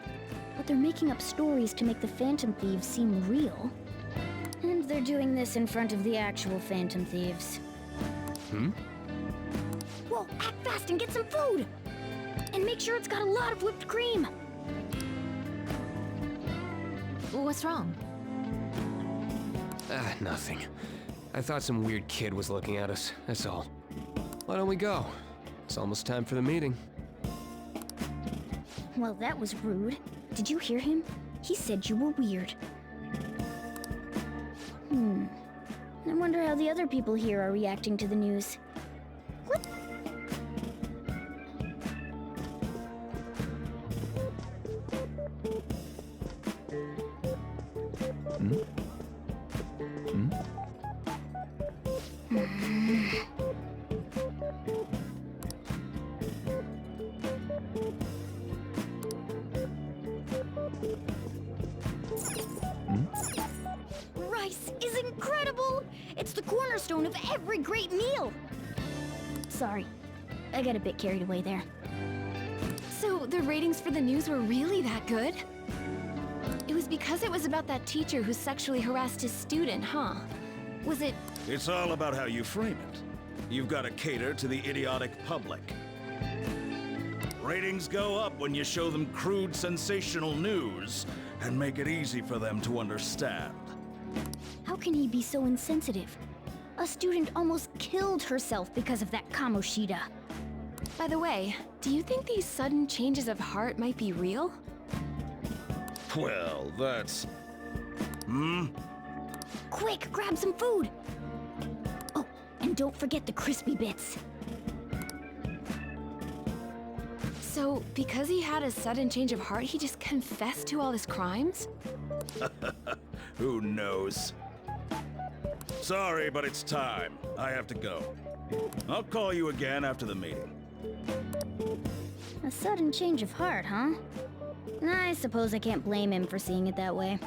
A: but they're making up stories to make the Phantom Thieves seem real. And they're you're doing this in front of the actual Phantom Thieves.
E: Hmm?
A: Whoa, act fast and get some food! And make sure it's got a lot of whipped cream!
Q: What's wrong?
E: Nothing. I thought some weird kid was looking at us, that's all. Why don't we go? It's almost time for the meeting.
A: Well, that was rude. Did you hear him? He said you were weird. I wonder how the other people here are reacting to the news. What? Rice is incredible! It's the cornerstone of every great meal! Sorry, I got a bit carried away there.
Q: So the ratings for the news were really that good? It was because it was about that teacher who sexually harassed his student, huh? Was it...
F: It's all about how you frame it. You've got to cater to the idiotic public. Ratings go up when you show them crude, sensational news and make it easy for them to understand.
A: How can he be so insensitive? A student almost killed herself because of that Kamoshida.
Q: By the way, do you think these sudden changes of heart might be real?
F: Well, that's...
A: Quick, grab some food! Oh, and don't forget the crispy bits.
Q: So, because he had a sudden change of heart, he just confessed to all his crimes?
F: Who knows? Sorry, but it's time. I have to go. I'll call you again after the meeting.
A: A sudden change of heart, huh? I suppose I can't blame him for seeing it that way.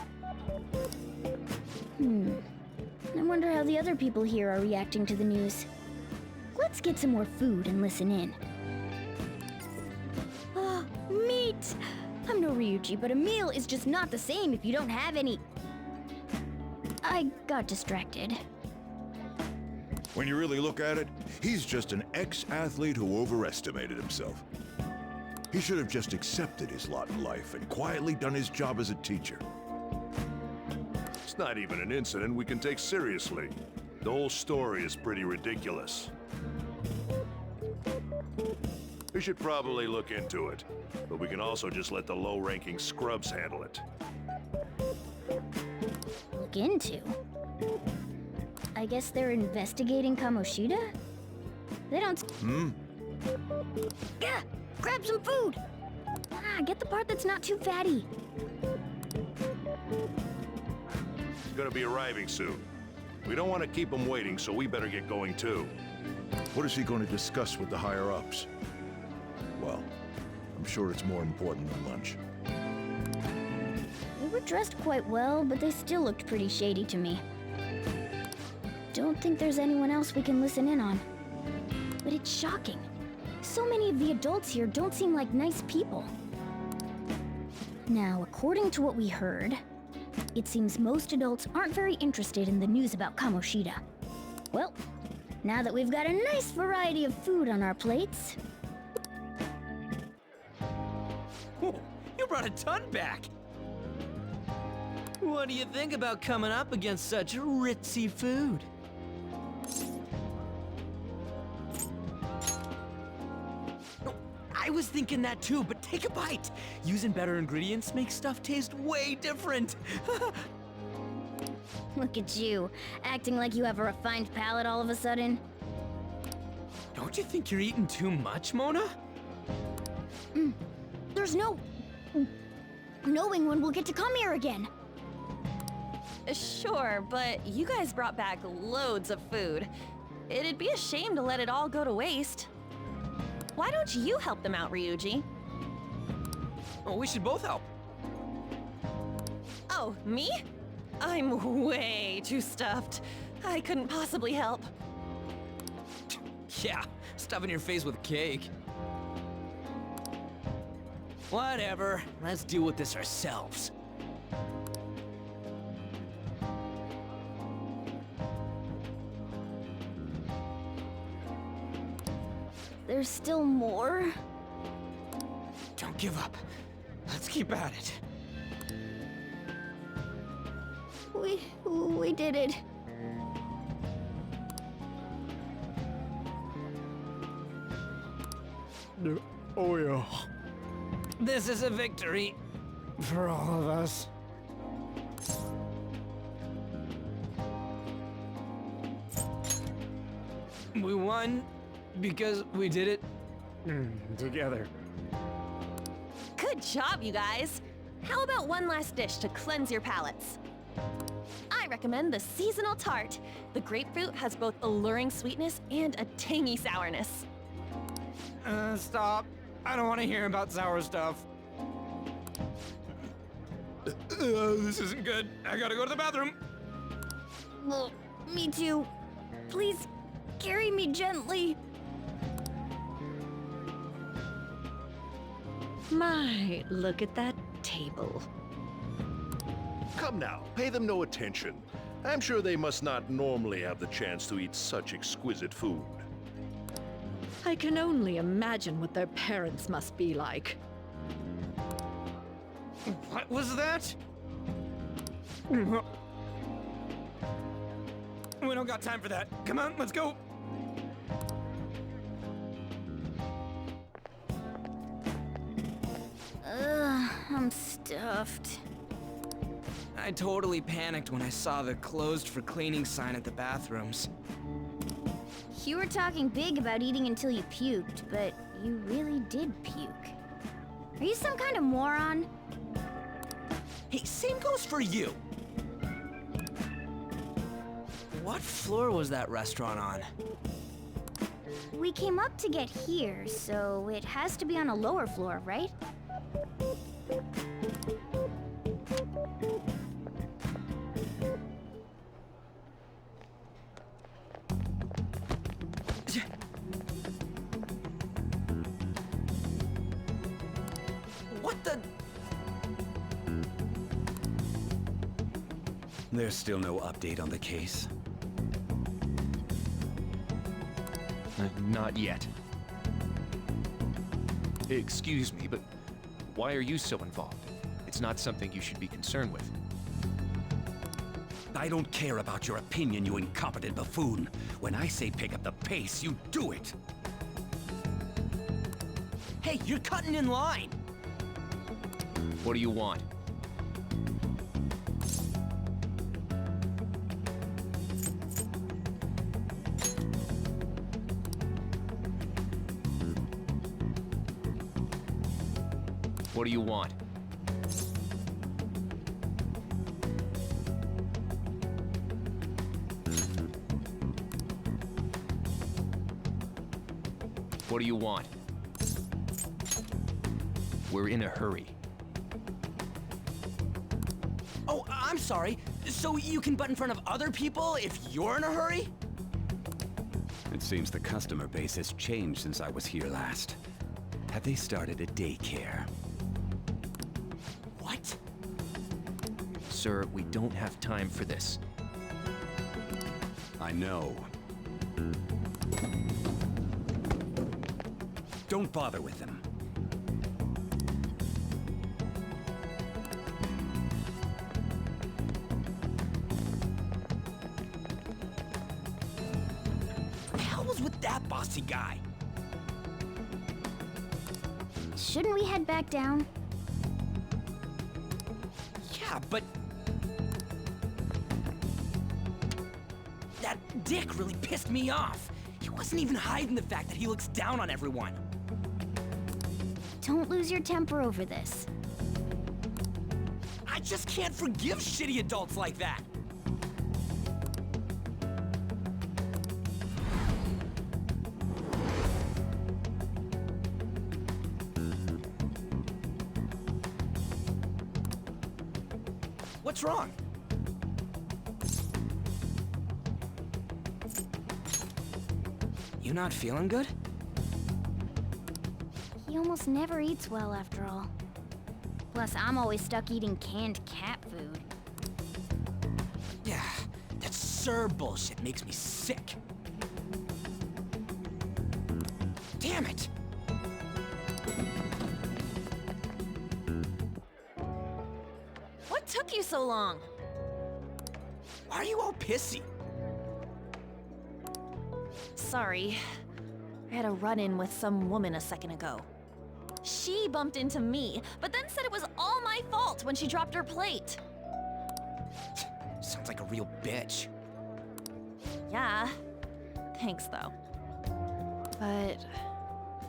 A: I wonder how the other people here are reacting to the news. Let's get some more food and listen in. Ah, meat! I'm no Ryuji, but a meal is just not the same if you don't have any... I got distracted.
G: When you really look at it, he's just an ex-athlete who overestimated himself. He should have just accepted his lot in life and quietly done his job as a teacher.
N: It's not even an incident we can take seriously. The whole story is pretty ridiculous. We should probably look into it, but we can also just let the low-ranking scrubs handle it.
A: Look into? I guess they're investigating Kamoshida? They don't... Gah! Grab some food! Get the part that's not too fatty.
N: He's gonna be arriving soon. We don't want to keep him waiting, so we better get going too.
G: What is he going to discuss with the higher-ups? Well, I'm sure it's more important than lunch.
A: They were dressed quite well, but they still looked pretty shady to me. Don't think there's anyone else we can listen in on. But it's shocking. So many of the adults here don't seem like nice people. Now, according to what we heard, it seems most adults aren't very interested in the news about Kamoshida. Well, now that we've got a nice variety of food on our plates...
S: You brought a ton back! What do you think about coming up against such ritzy food? I was thinking that too, but take a bite! Using better ingredients makes stuff taste way different!
A: Look at you, acting like you have a refined palate all of a sudden.
S: Don't you think you're eating too much, Mona?
A: There's no... knowing when we'll get to come here again.
B: Sure, but you guys brought back loads of food. It'd be a shame to let it all go to waste. Why don't you help them out, Ryuji?
S: Oh, we should both help.
B: Oh, me? I'm way too stuffed. I couldn't possibly help.
S: Yeah, stuffing your face with cake. Whatever, let's deal with this ourselves.
A: there's still more?
S: Don't give up. Let's keep at it.
A: We did it.
S: Oh yeah. This is a victory for all of us. We won because we did it together.
B: Good job, you guys. How about one last dish to cleanse your palates? I recommend the seasonal tart. The grapefruit has both alluring sweetness and a tangy sourness.
S: Stop. I don't want to hear about sour stuff. This isn't good. I gotta go to the bathroom.
A: Well, me too. Please, carry me gently.
D: My, look at that table.
N: Come now, pay them no attention. I'm sure they must not normally have the chance to eat such exquisite food.
W: I can only imagine what their parents must be like.
S: What was that? We don't got time for that. Come on, let's go.
A: I'm stuffed.
S: I totally panicked when I saw the closed for cleaning sign at the bathrooms.
A: You were talking big about eating until you puked, but you really did puke. Are you some kind of moron?
S: Hey, same goes for you. What floor was that restaurant on?
A: We came up to get here, so it has to be on a lower floor, right?
S: What the?
H: There's still no update on the case.
E: Not yet. Excuse me, but why are you so involved? It's not something you should be concerned with.
H: I don't care about your opinion, you incompetent buffoon. When I say pick up the pace, you do it.
S: Hey, you're cutting in line.
E: What do you want? What do you want? What do you want? We're in a hurry.
S: Oh, I'm sorry. So you can butt in front of other people if you're in a hurry?
H: It seems the customer base has changed since I was here last. Have they started a daycare?
S: What?
E: Sir, we don't have time for this.
H: I know. Don't bother with them.
S: What the hell was with that bossy guy?
A: Shouldn't we head back down?
S: Yeah, but... that dick really pissed me off. He wasn't even hiding the fact that he looks down on everyone.
A: Don't lose your temper over this.
S: I just can't forgive shitty adults like that. What's wrong? You not feeling good?
A: He almost never eats well after all. Plus, I'm always stuck eating canned cat food.
S: Yeah, that Sir bullshit makes me sick. Damn it!
B: What took you so long?
S: Why are you all pissy?
B: Sorry. I had a run-in with some woman a second ago. She bumped into me, but then said it was all my fault when she dropped her plate.
S: Sounds like a real bitch.
B: Yeah. Thanks, though. But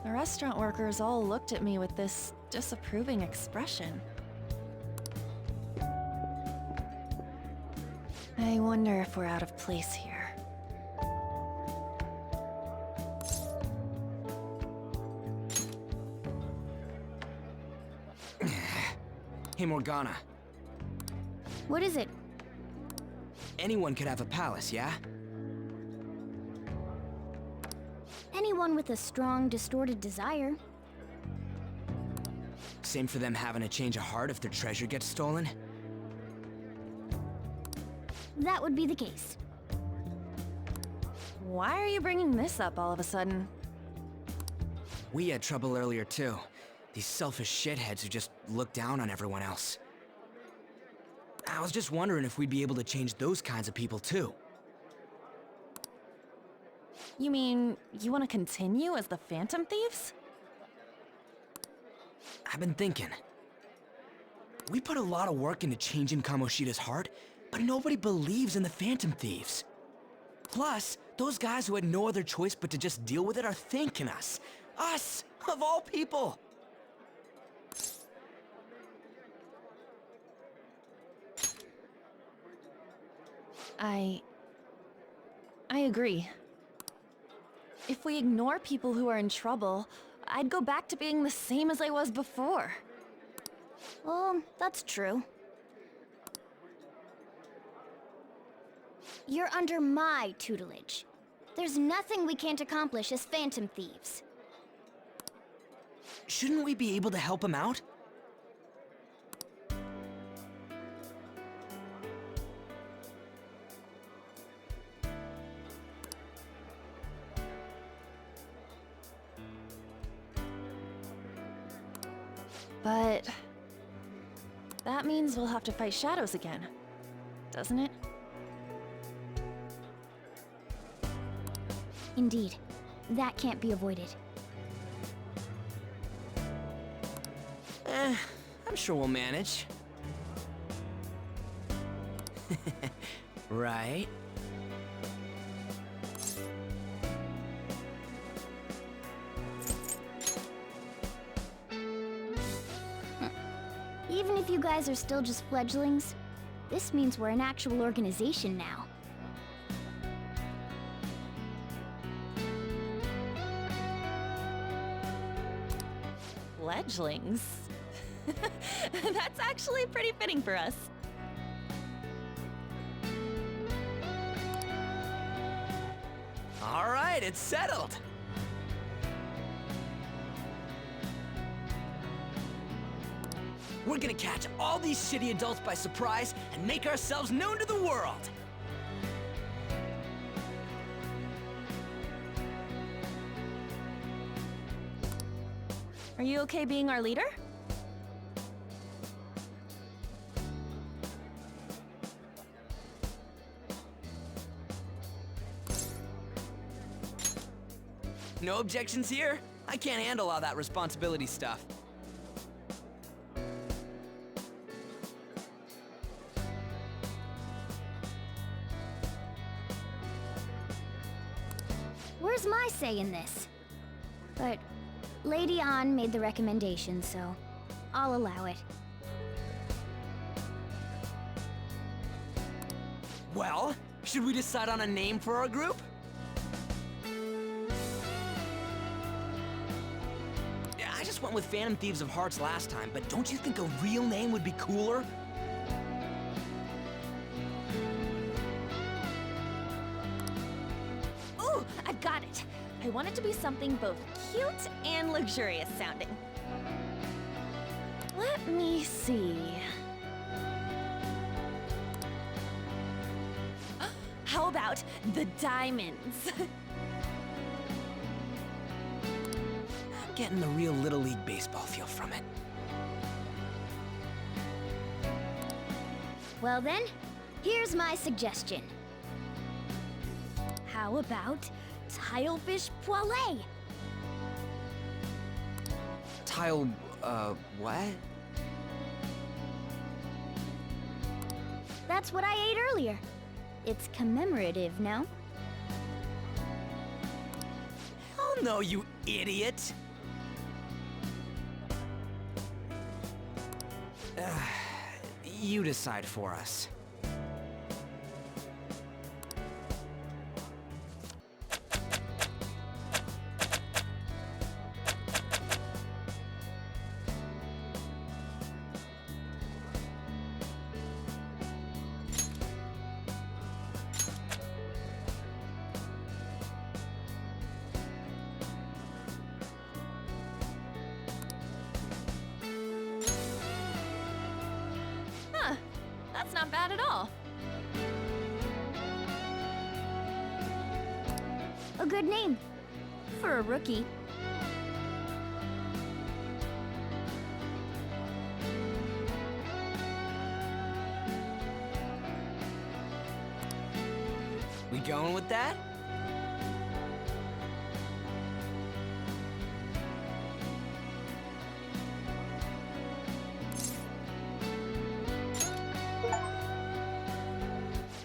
B: the restaurant workers all looked at me with this disapproving expression. I wonder if we're out of place here.
S: Hey, Morgana.
A: What is it?
S: Anyone could have a palace, yeah?
A: Anyone with a strong, distorted desire.
S: Same for them having a change of heart if their treasure gets stolen?
A: That would be the case.
B: Why are you bringing this up all of a sudden?
S: We had trouble earlier, too. These selfish shitheads who just look down on everyone else. I was just wondering if we'd be able to change those kinds of people, too.
B: You mean, you want to continue as the Phantom Thieves?
S: I've been thinking. We put a lot of work into changing Kamoshida's heart, but nobody believes in the Phantom Thieves. Plus, those guys who had no other choice but to just deal with it are thanking us. Us, of all people!
B: I agree. If we ignore people who are in trouble, I'd go back to being the same as I was before.
A: Well, that's true. You're under my tutelage. There's nothing we can't accomplish as Phantom Thieves.
S: Shouldn't we be able to help him out?
B: But that means we'll have to fight shadows again, doesn't it?
A: Indeed. That can't be avoided.
S: I'm sure we'll manage. Right?
A: Even if you guys are still just fledglings, this means we're an actual organization now.
B: Fledglings? That's actually pretty fitting for us.
S: All right, it's settled. We're gonna catch all these shitty adults by surprise and make ourselves known to the world.
B: Are you okay being our leader?
S: No objections here? I can't handle all that responsibility stuff.
A: Where's my say in this? But Lady An made the recommendation, so I'll allow it.
S: Well, should we decide on a name for our group? Yeah, I just went with Phantom Thieves of Hearts last time, but don't you think a real name would be cooler?
B: Ooh, I've got it. I want it to be something both cute and luxurious sounding. Let me see. How about the Diamonds?
S: getting the real Little League baseball feel from it.
A: Well then, here's my suggestion. How about tilefish poêlée?
S: What?
A: That's what I ate earlier. It's commemorative, no?
S: Hell no, you idiot! You decide for us.
B: That's not bad at all.
A: A good name. For a rookie.
S: We going with that?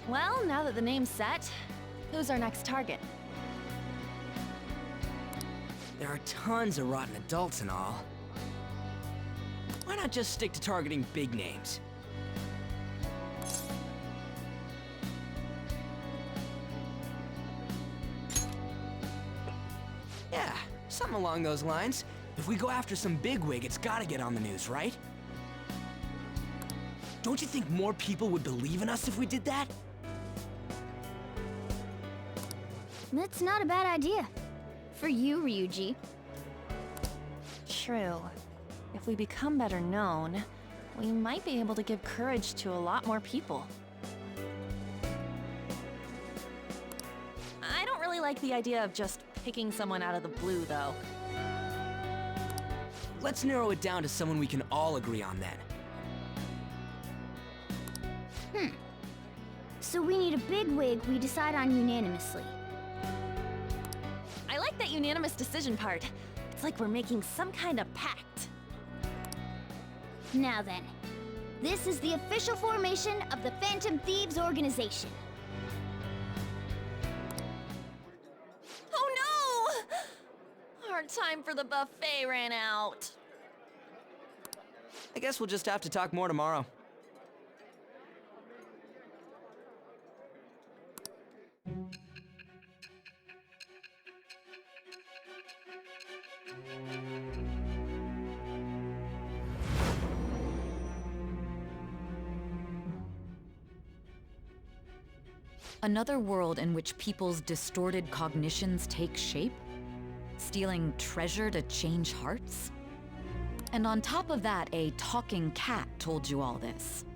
B: Well, now that the name's set, who's our next target?
S: There are tons of rotten adults and all. Why not just stick to targeting big names? Yeah, something along those lines. If we go after some bigwig, it's gotta get on the news, right? Don't you think more people would believe in us if we did that?
A: That's not a bad idea. For you, Ryuji.
B: True. If we become better known, we might be able to give courage to a lot more people. I don't really like the idea of just picking someone out of the blue, though.
S: Let's narrow it down to someone we can all agree on then.
A: So we need a bigwig we decide on unanimously.
B: I like that unanimous decision part. It's like we're making some kind of pact.
A: Now then, this is the official formation of the Phantom Thieves organization.
B: Oh no! Our time for the buffet ran out.
S: I guess we'll just have to talk more tomorrow.
W: Another world in which people's distorted cognitions take shape? Stealing treasure to change hearts? And on top of that, a talking cat told you all this.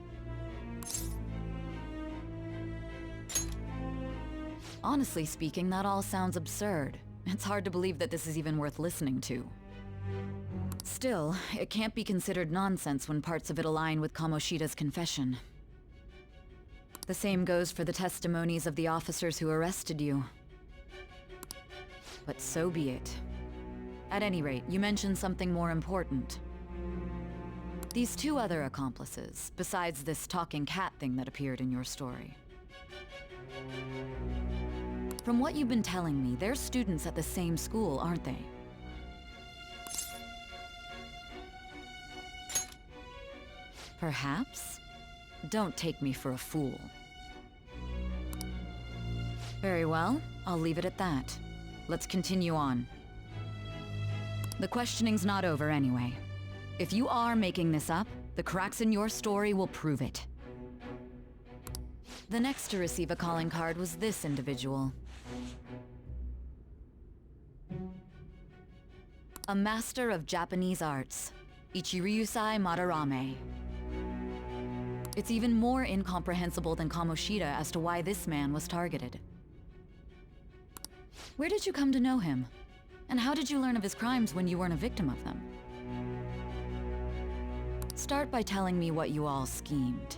W: Honestly speaking, that all sounds absurd. It's hard to believe that this is even worth listening to. Still, it can't be considered nonsense when parts of it align with Kamoshida's confession. The same goes for the testimonies of the officers who arrested you. But so be it. At any rate, you mentioned something more important. These two other accomplices, besides this talking cat thing that appeared in your story. From what you've been telling me, they're students at the same school, aren't they? Perhaps? Don't take me for a fool. Very well, I'll leave it at that. Let's continue on. The questioning's not over anyway. If you are making this up, the cracks in your story will prove it. The next to receive a calling card was this individual. A master of Japanese arts, Ichiryusai Madarame. It's even more incomprehensible than Kamoshida as to why this man was targeted. Where did you come to know him? And how did you learn of his crimes when you weren't a victim of them? Start by telling me what you all schemed.